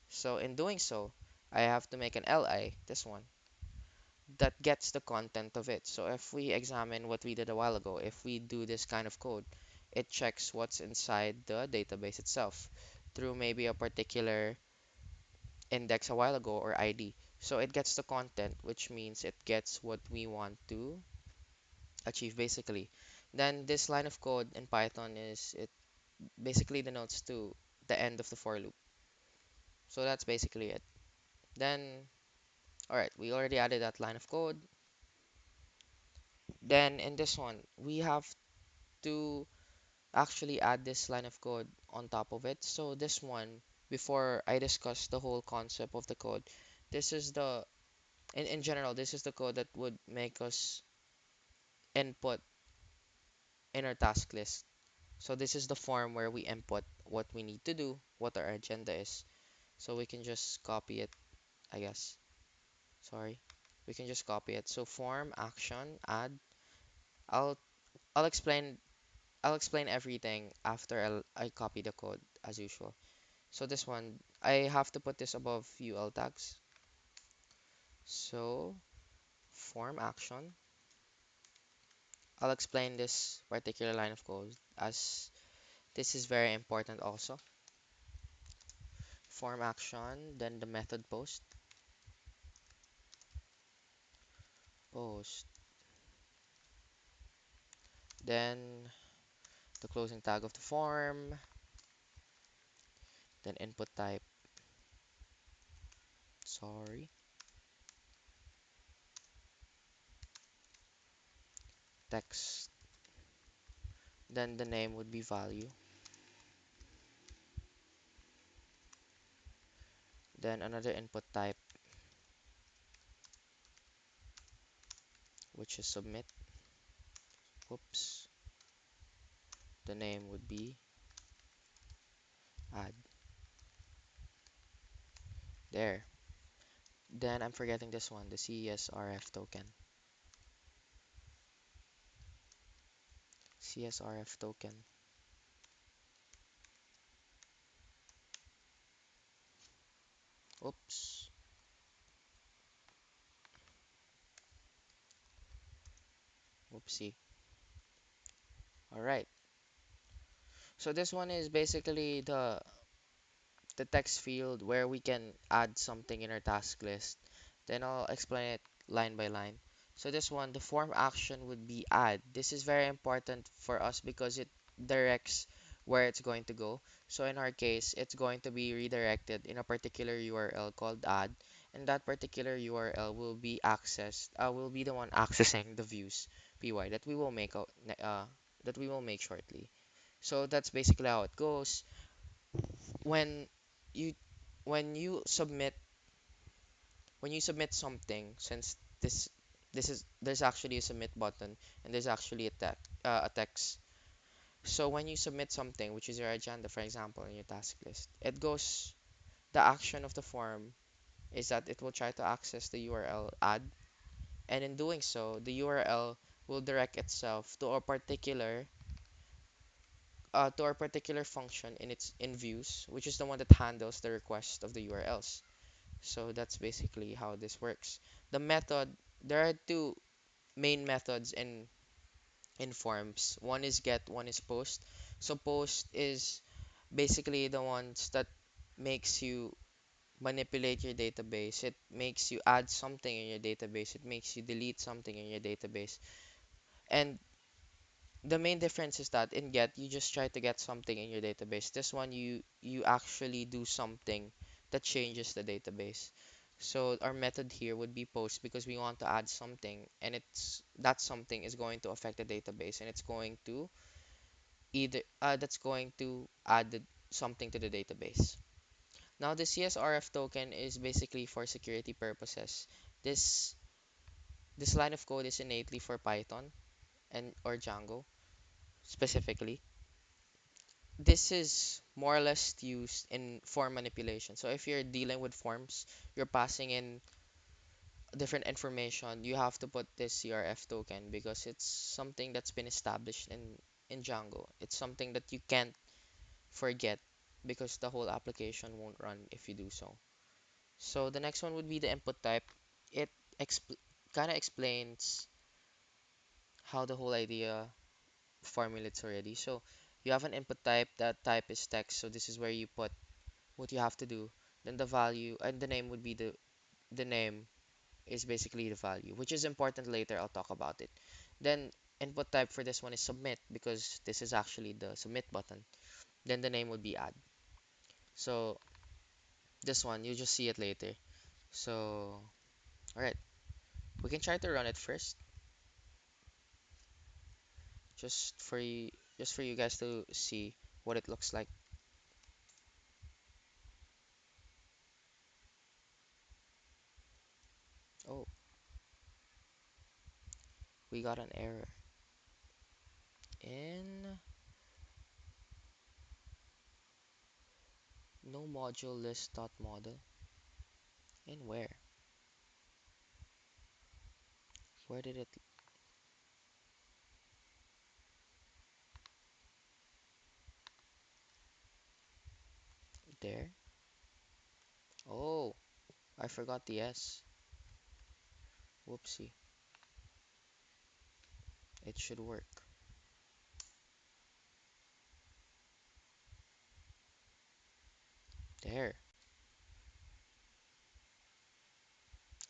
So in doing so, I have to make an li, this one, that gets the content of it. So if we examine what we did a while ago, if we do this kind of code, it checks what's inside the database itself through maybe a particular index a while ago or ID. So it gets the content, which means it gets what we want to achieve basically. Then this line of code in Python is it basically denotes to the end of the for loop. So that's basically it. Then, all right, we already added that line of code. Then in this one, we have to actually add this line of code on top of it. So this one, before I discuss the whole concept of the code, this is the in general, this is the code that would make us input in our task list. So this is the form where we input what we need to do, what our agenda is. So we can just copy it, I guess. Sorry. We can just copy it. So form, action, add. I'll I'll explain I'll explain everything after I copy the code as usual. So this one, I have to put this above UL tags. So form action. I'll explain this particular line of code as this is very important also. Form action, then the method post, then the closing tag of the form, then input type, sorry, text, then the name would be value, then another input type, which is submit. Oops, the name would be add. There. Then I'm forgetting this one, the CSRF token. CSRF token. Oops. Whoopsie. All right. So this one is basically the text field where we can add something in our task list. Then I'll explain it line by line. So this one, the form action would be add. This is very important for us because it directs where it's going to go. So in our case, it's going to be redirected in a particular URL called add, and that particular URL will be will be the one accessing the views py that we will make that we will make shortly. So that's basically how it goes. When you when you submit when you submit something, since this is there's actually a submit button and there's actually a text. So when you submit something, which is your agenda, for example, in your task list, it goes the action of the form is that it will try to access the URL add, and in doing so, the URL will direct itself to our particular function in its in views, which is the one that handles the request of the URLs. So that's basically how this works. The method, there are two main methods in forms. One is get, one is post. So post is basically the ones that makes you manipulate your database. It makes you add something in your database. It makes you delete something in your database. And the main difference is that in get you just try to get something in your database. This one you actually do something that changes the database. So our method here would be post because we want to add something, and it's that something is going to affect the database, and it's going to either that's going to add something to the database. Now the CSRF token is basically for security purposes. this this line of code is innately for Python and or Django specifically. This is more or less used in form manipulation. So if you're dealing with forms, you're passing in different information, you have to put this CRF token because it's something that's been established in Django. It's something that you can't forget because the whole application won't run if you do so. So the next one would be the input type. It expl kind of explains how the whole idea formulates already. So you have an input type. That type is text. So this is where you put what you have to do. Then the value and the name would be the name is basically the value, which is important later. I'll talk about it. Then input type for this one is submit because this is actually the submit button. Then the name would be add. So this one you just see it later. So all right, we can try to run it first. just for you, just for you guys to see what it looks like. Oh, we got an error in no module list dot model. In where did it, there? Oh, I forgot the S. Whoopsie. It should work. There.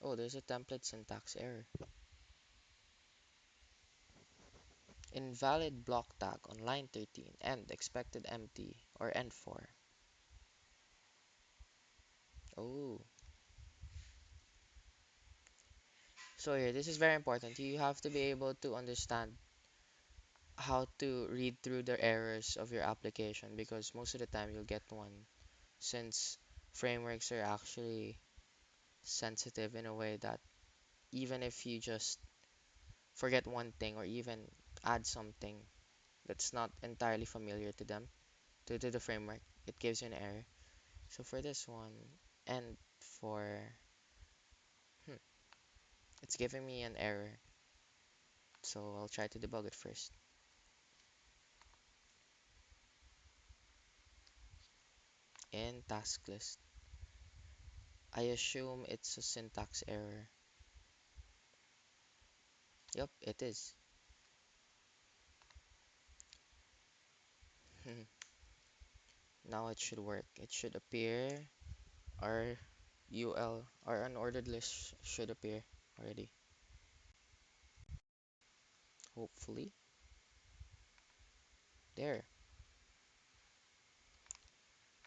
Oh, there's a template syntax error. Invalid block tag on line 13, end expected empty or end 4. Oh, so here, this is very important. You have to be able to understand how to read through the errors of your application because most of the time you'll get one since frameworks are actually sensitive in a way that even if you just forget one thing or even add something that's not entirely familiar to them, to the framework, it gives you an error. So for this one, and for, hmm, it's giving me an error. So I'll try to debug it first. In task list, I assume it's a syntax error. Yep, it is. Now it should work. It should appear. Our UL, our unordered list should appear already. Hopefully. There.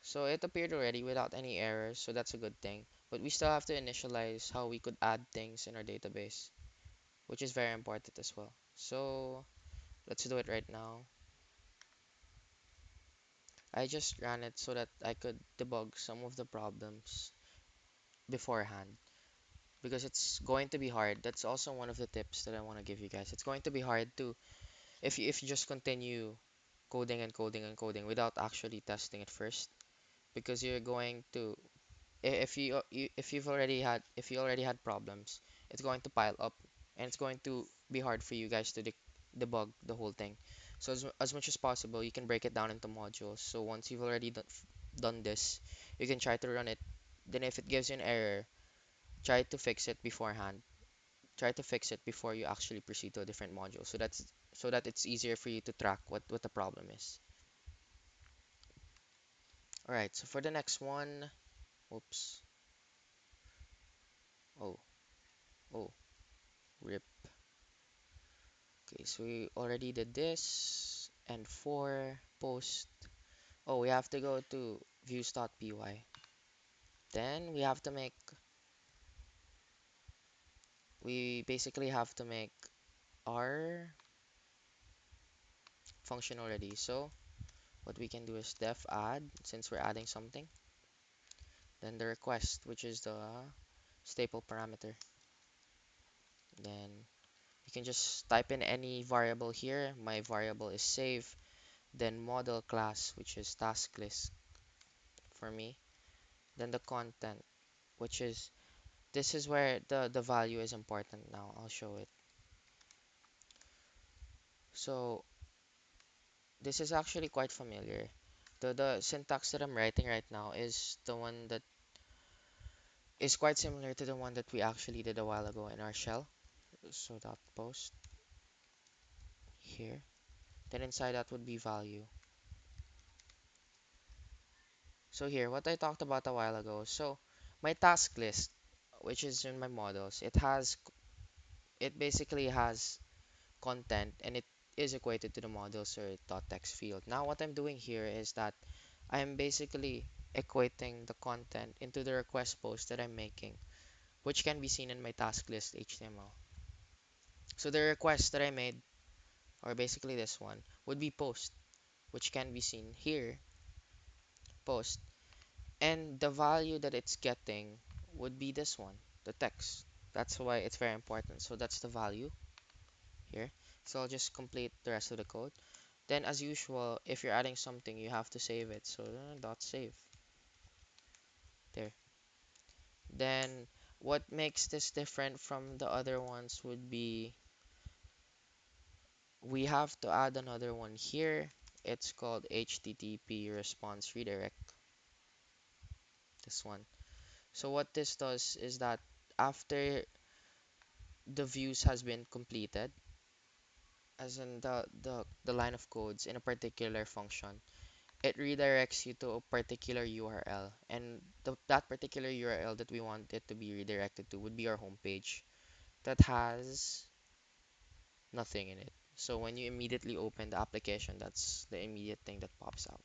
So it appeared already without any errors, so that's a good thing. But we still have to initialize how we could add things in our database, which is very important as well. So let's do it right now. I just ran it so that I could debug some of the problems beforehand because it's going to be hard. That's also one of the tips that I want to give you guys. It's going to be hard to if you just continue coding and coding and coding without actually testing it first because you're going to if you already had problems, it's going to pile up and it's going to be hard for you guys to debug the whole thing. So as much as possible, you can break it down into modules. So once you've already done this, you can try to run it. Then if it gives you an error, try to fix it beforehand. Try to fix it before you actually proceed to a different module. So that it's easier for you to track what the problem is. All right. So for the next one, oops. Oh, oh, rip. Okay, so we already did this. And for post, oh, we have to go to views.py. Then we basically have to make our function already. So what we can do is def add, since we're adding something. Then the request, which is the staple parameter. Then you can just type in any variable here. My variable is save. Then model class, which is task list for me. Then the content, which is this is where the value is important now. I'll show it. So this is actually quite familiar. The syntax that I'm writing right now is the one that is quite similar to the one that we actually did a while ago in our shell. So dot post here. Then inside that would be value. So here, what I talked about a while ago. So my task list, which is in my models, it basically has content and it is equated to the models or text field. Now what I'm doing here is that I'm basically equating the content into the request post that I'm making, which can be seen in my task list HTML. So the request that I made or basically this one, would be post, which can be seen here, post. And the value that it's getting would be this one, the text. That's why it's very important. So that's the value here. So I'll just complete the rest of the code. Then as usual, if you're adding something, you have to save it. So dot save there. Then what makes this different from the other ones would be we have to add another one here. It's called HTTP response redirect, this one. So what this does is that after the views has been completed, as in the line of codes in a particular function, it redirects you to a particular URL. And that particular URL that we want it to be redirected to would be our home page that has nothing in it. So when you immediately open the application, that's the immediate thing that pops out.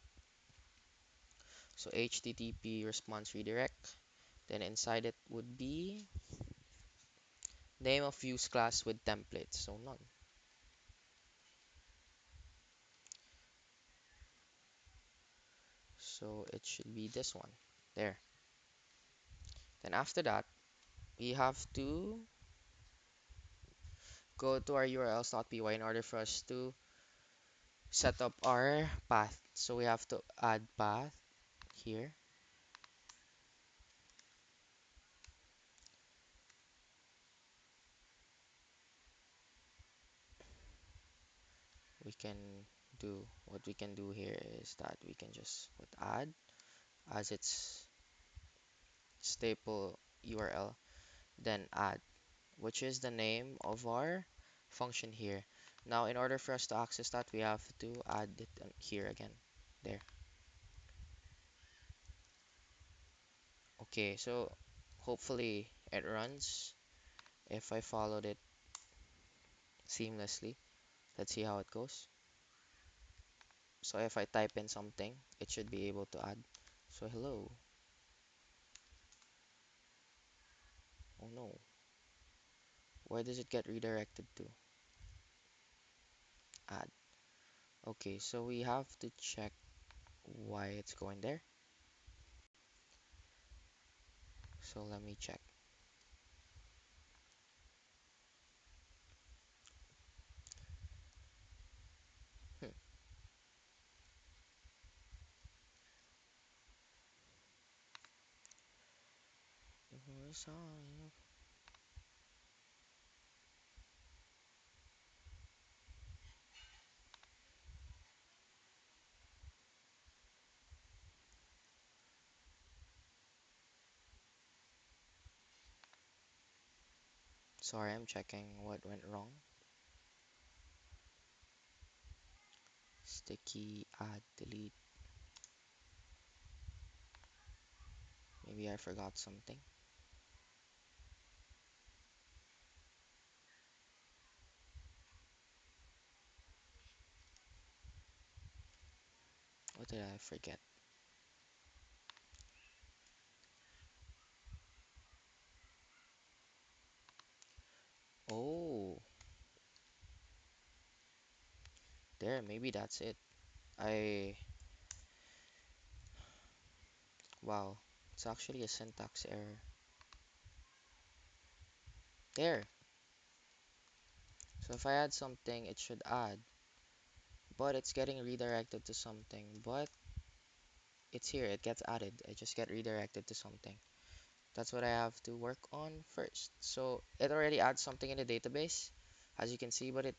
So HTTP response redirect. Then inside it would be name of use class with templates. So none. So it should be this one. There. Then after that, we have to go to our urls.py in order for us to set up our path. So we have to add path here. We can do what we can do here is that we can just put add as its staple URL, then add, which is the name of our function here. Now, in order for us to access that, we have to add it here again. There. Okay, so hopefully it runs if I followed it seamlessly. Let's see how it goes. So if I type in something, it should be able to add. So hello. Oh no. Where does it get redirected to? Add. Okay, so we have to check why it's going there. So let me check. Hmm. Sorry, I'm checking what went wrong. Sticky, add, delete. Maybe I forgot something. What did I forget? Oh, there, maybe that's it. I, wow, it's actually a syntax error. There. So if I add something, it should add, but it's getting redirected to something, but it's here, it gets added. I just get redirected to something. That's what I have to work on first. So it already adds something in the database, as you can see, but it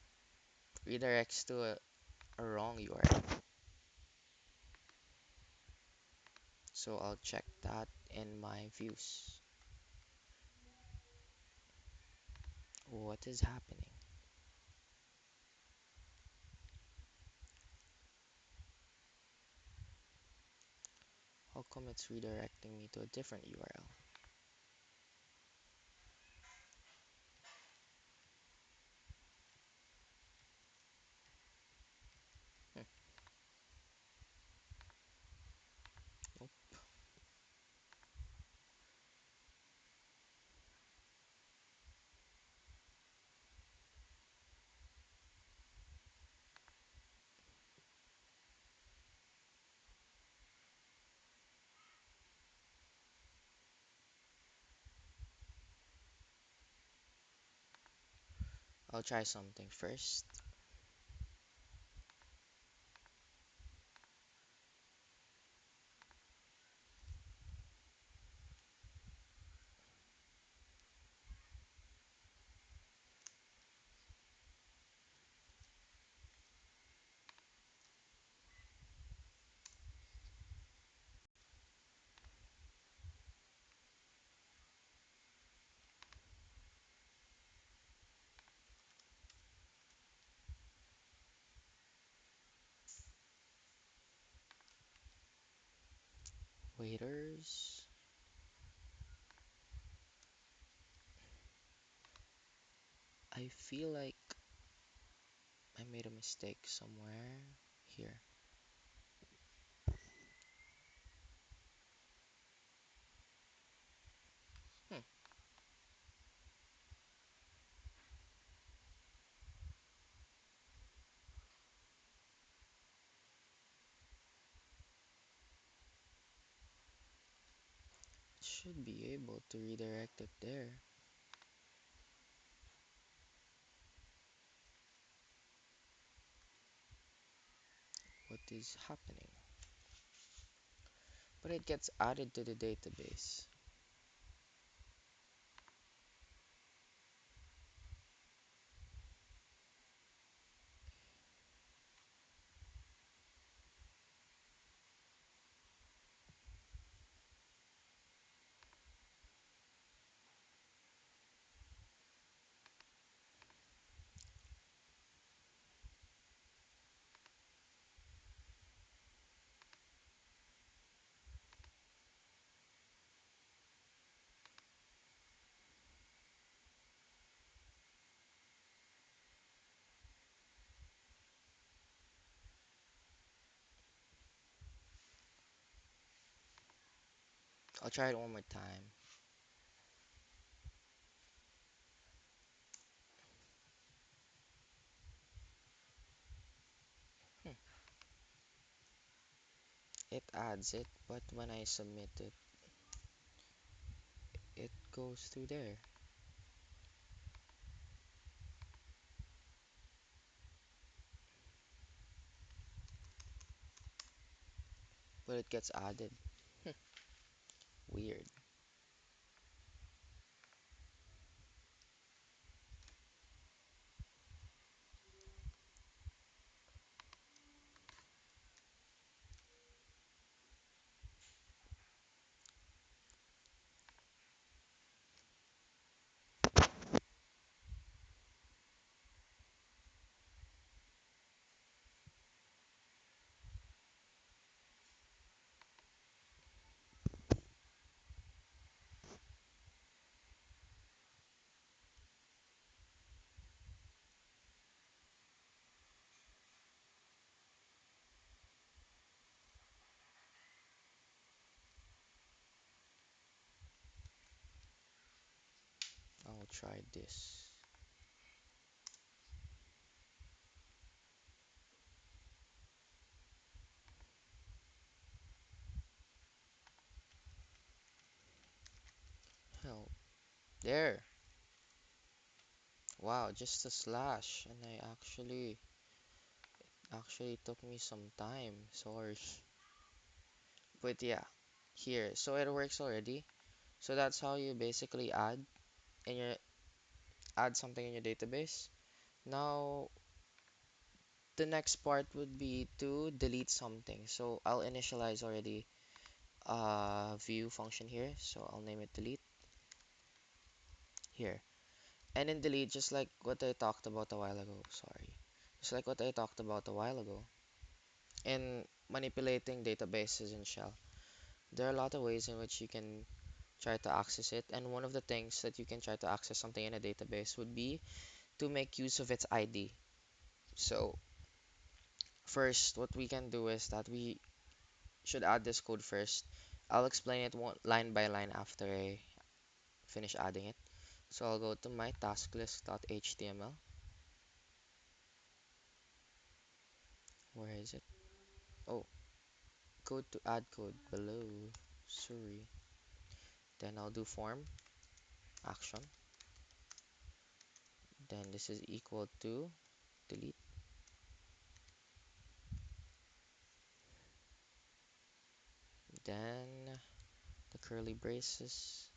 redirects to a wrong URL. So I'll check that in my views. What is happening? How come it's redirecting me to a different URL? Hmm. Nope. I'll try something first. Waiters. I feel like I made a mistake somewhere here. Hmm. Should be able to redirect it there. What is happening? But it gets added to the database. I'll try it one more time. Hmm. It adds it, but when I submit it, it goes through there. But it gets added. Weird. I'll try this. Help. There. Wow, just a slash, and I actually took me some time. Sorry. But yeah, here. So it works already. So that's how you basically in your add something in your database. Now the next part would be to delete something. So I'll initialize already a view function here. So I'll name it delete here. And in delete, just like what I talked about a while ago, sorry. Just like what I talked about a while ago, in manipulating databases in Shell, there are a lot of ways in which you can try to access it. And one of the things that you can try to access something in a database would be to make use of its ID. So first, what we can do is that we should add this code first. I'll explain it line by line after I finish adding it. So I'll go to my task list.html. Where is it? Oh, go to add code below. Sorry. Then I'll do form action. Then this is equal to delete. Then the curly braces,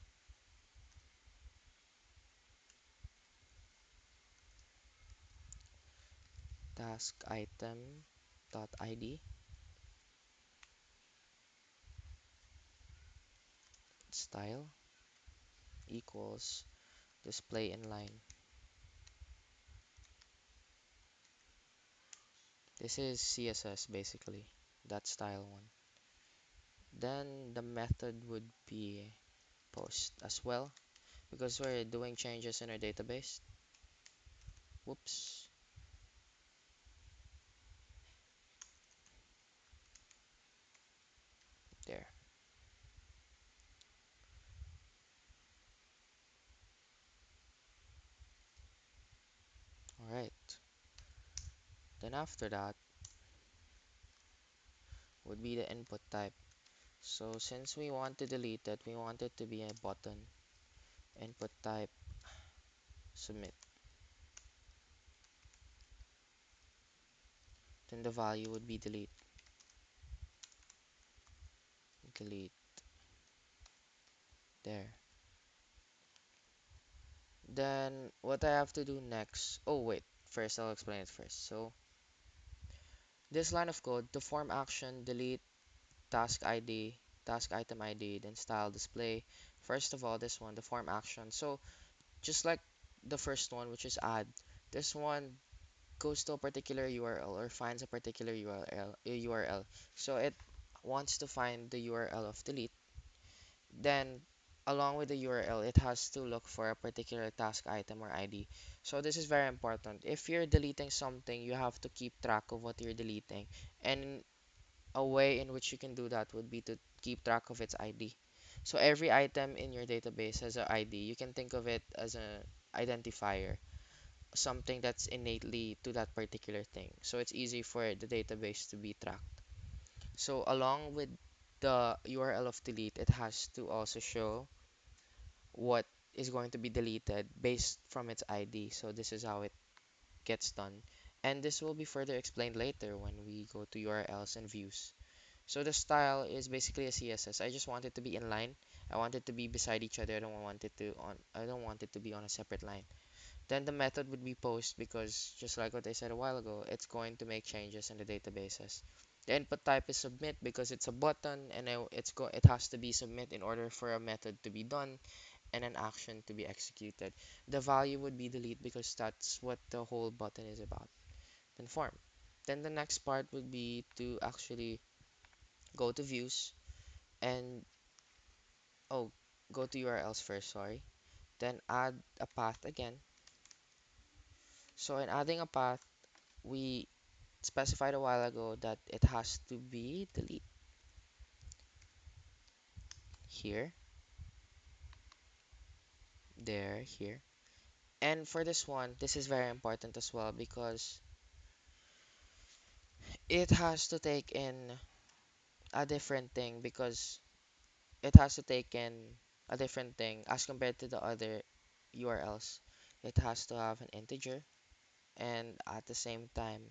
task item dot id style equals display inline. This is CSS basically, that style one. Then the method would be post as well because we're doing changes in our database. Whoops, there. All right. Then after that would be the input type. So since we want to delete it, we want it to be a button. Input type submit. Then the value would be delete. Delete there. Then what I have to do next, oh wait, first I'll explain it first. So this line of code, the form action, delete, task ID, task item ID, then style display. First of all, this one, the form action. So just like the first one, which is add, this one goes to a particular URL or finds a particular URL. So it wants to find the URL of delete. Then along with the URL, it has to look for a particular task item or ID. So this is very important. If you're deleting something, you have to keep track of what you're deleting. And a way in which you can do that would be to keep track of its ID. So every item in your database has an ID. You can think of it as an identifier, something that's innately to that particular thing. So it's easy for the database to be tracked. So along with the URL of delete, it has to also show what is going to be deleted based from its ID. So this is how it gets done. And this will be further explained later when we go to URLs and views. So the style is basically a CSS. I just want it to be in line. I want it to be beside each other. I don't want it to be on a separate line. Then the method would be post because just like what I said a while ago, it's going to make changes in the databases. The input type is submit because it's a button and it has to be submit in order for a method to be done and an action to be executed. The value would be delete because that's what the whole button is about. Then form. Then the next part would be to actually go to views and oh, go to URLs first, sorry. Then add a path again. So in adding a path, we specified a while ago that it has to be delete here, there, here. And for this one, this is very important as well because it has to take in a different thing because it has to take in a different thing as compared to the other URLs. It has to have an integer and at the same time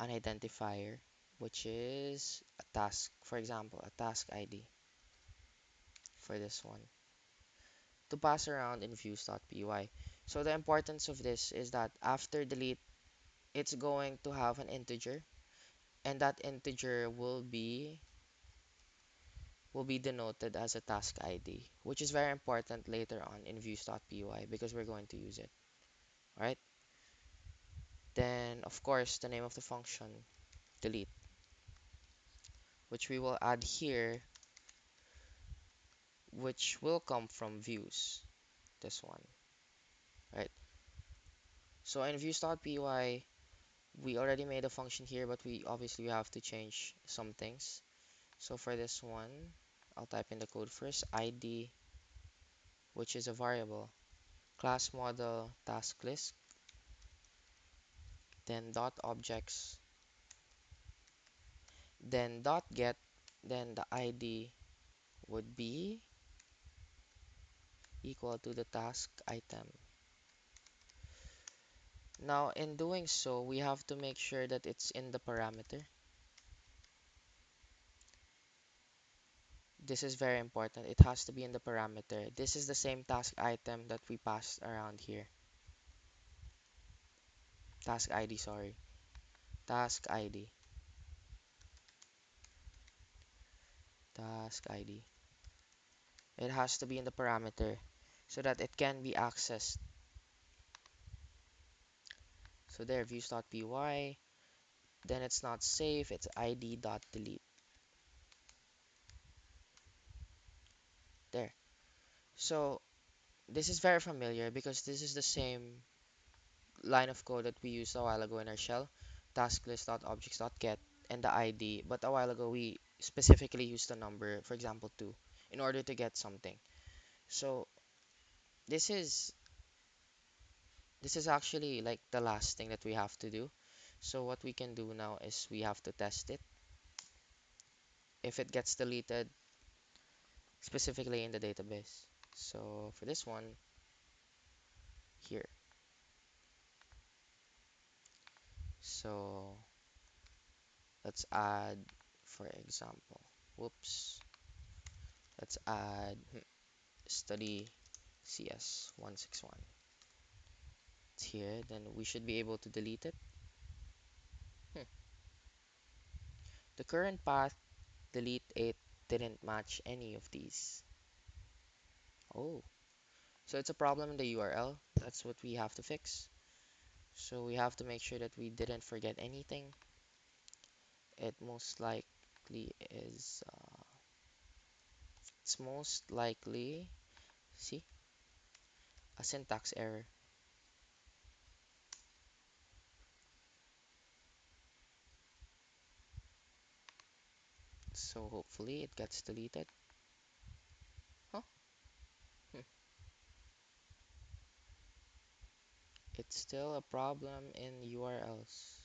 an identifier, which is a task. For example, a task ID for this one to pass around in views.py. So the importance of this is that after delete, it's going to have an integer, and that integer will be denoted as a task ID, which is very important later on in views.py because we're going to use it. All right. Then, of course, the name of the function, delete, which we will add here, which will come from views, this one, right? So in views.py, we already made a function here, but we obviously have to change some things. So for this one, I'll type in the code first, ID, which is a variable, class model task list, then dot objects, then dot get, then the ID would be equal to the task item. Now, in doing so, we have to make sure that it's in the parameter. This is very important. It has to be in the parameter. This is the same task item that we passed around here. Task ID, sorry. Task ID. Task ID. It has to be in the parameter so that it can be accessed. So there, views.py. Then it's not safe. It's id.delete. There. So this is very familiar because this is the same line of code that we used a while ago in our shell. Task list.objects.get and the ID. But a while ago we specifically used the number, for example, 2, in order to get something. So this is this is actually like the last thing that we have to do. So what we can do now is we have to test it. If it gets deleted specifically in the database. So for this one here. So let's add, for example, whoops, let's add study CS 161. It's here, then we should be able to delete it. Hmm. The current path delete 8 didn't match any of these. Oh, so it's a problem in the URL. That's what we have to fix. So we have to make sure that we didn't forget anything. It most likely is, it's most likely, see, a syntax error. So hopefully it gets deleted. Huh? Hmm. It's still a problem in URLs.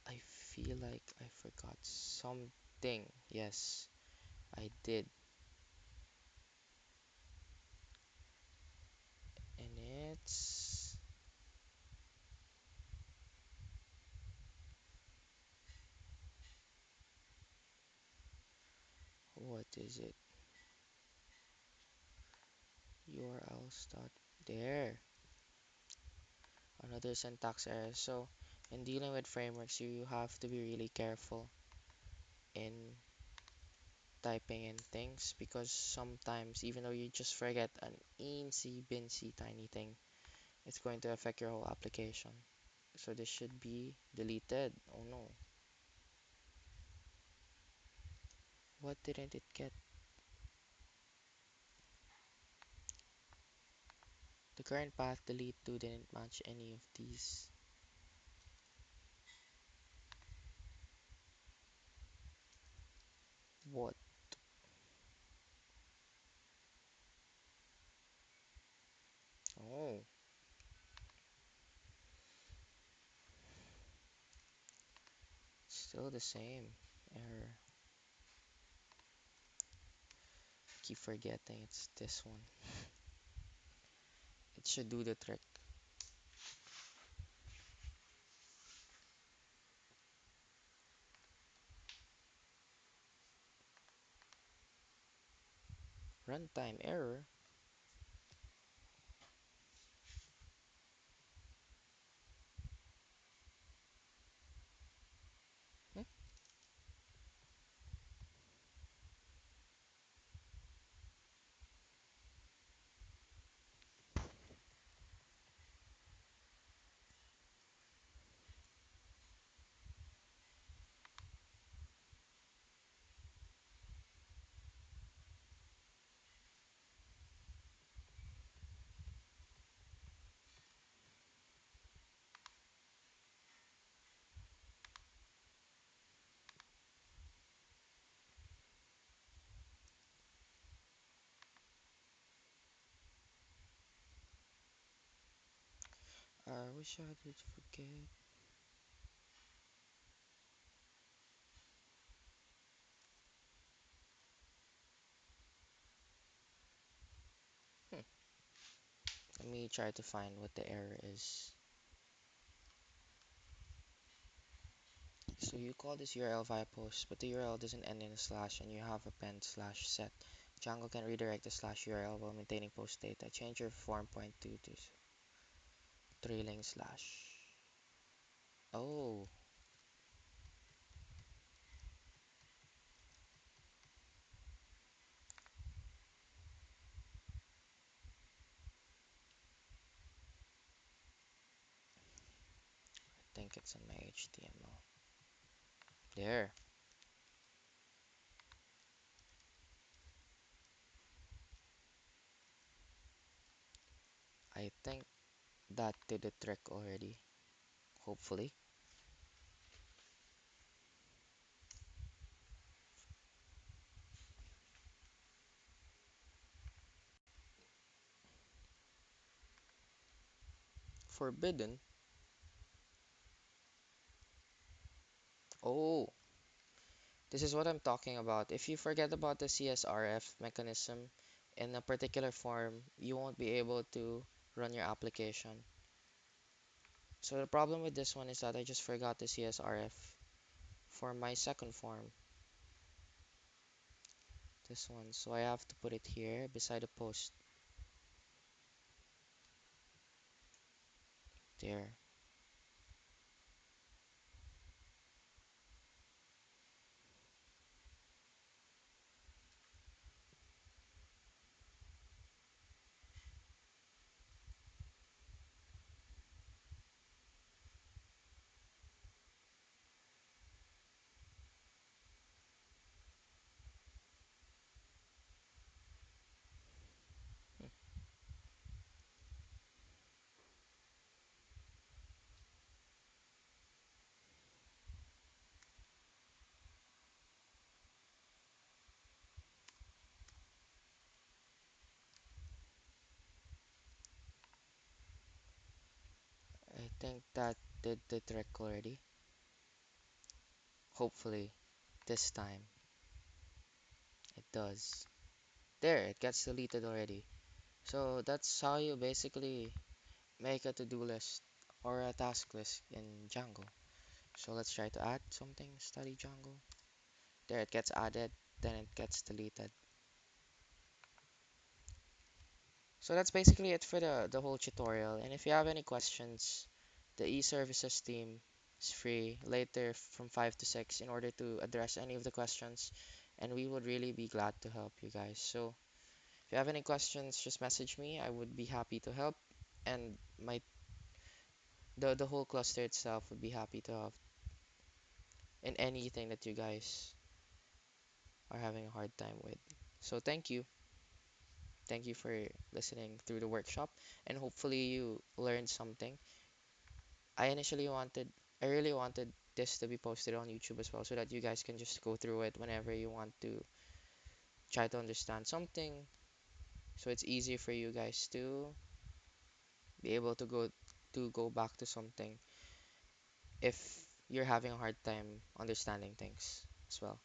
I feel like I forgot something. Yes, I did. And it's, what is it? URLs dot there. Another syntax error. So in dealing with frameworks, you have to be really careful in typing in things because sometimes even though you just forget an eensy binsy tiny thing, it's going to affect your whole application. So this should be deleted. Oh no. What didn't it get? The current path delete 2 didn't match any of these. What? Oh, still the same error. Keep forgetting it's this one. It should do the trick. Runtime error. Hmm? I wish I did forget. Hmm. Let me try to find what the error is. So you call this URL via post, but the URL doesn't end in a slash and you have append slash set. Django can redirect the slash URL while maintaining post data. Change your form point to trailing slash. Oh, I think it's in my HTML. There. I think that did the trick already. Hopefully. Forbidden. Oh, this is what I'm talking about. If you forget about the CSRF mechanism in a particular form, you won't be able to run your application. So the problem with this one is that I just forgot the CSRF for my second form, this one. So I have to put it here beside the post. There. Hmm. I think that did the trick already. Hopefully, this time it does. There, it gets deleted already. So that's how you basically make a to-do list or a task list in Django. So let's try to add something, study Django. There, it gets added, then it gets deleted. So that's basically it for the whole tutorial. And if you have any questions, the e-services team is free later from 5 to 6 in order to address any of the questions. And we would really be glad to help you guys. So if you have any questions, just message me. I would be happy to help. And the whole cluster itself would be happy to help in anything that you guys are having a hard time with. So thank you. Thank you for listening through the workshop. And hopefully you learned something. I initially wanted, I really wanted this to be posted on YouTube as well so that you guys can just go through it whenever you want to try to understand something. So it's easier for you guys to be able to go back to something if you're having a hard time understanding things as well.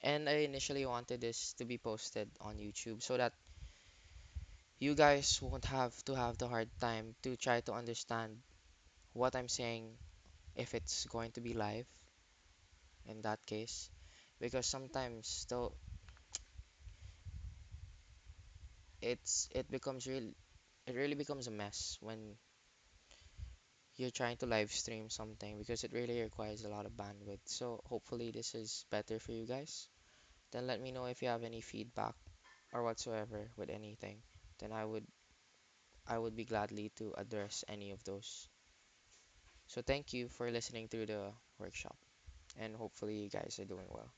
And I initially wanted this to be posted on YouTube so that you guys won't have to have the hard time to try to understand what I'm saying if it's going to be live in that case. Because sometimes though it really becomes a mess when you're trying to live stream something because it really requires a lot of bandwidth. So hopefully this is better for you guys. Then let me know if you have any feedback or whatsoever with anything. Then I would be gladly to address any of those. So thank you for listening to the workshop and hopefully you guys are doing well.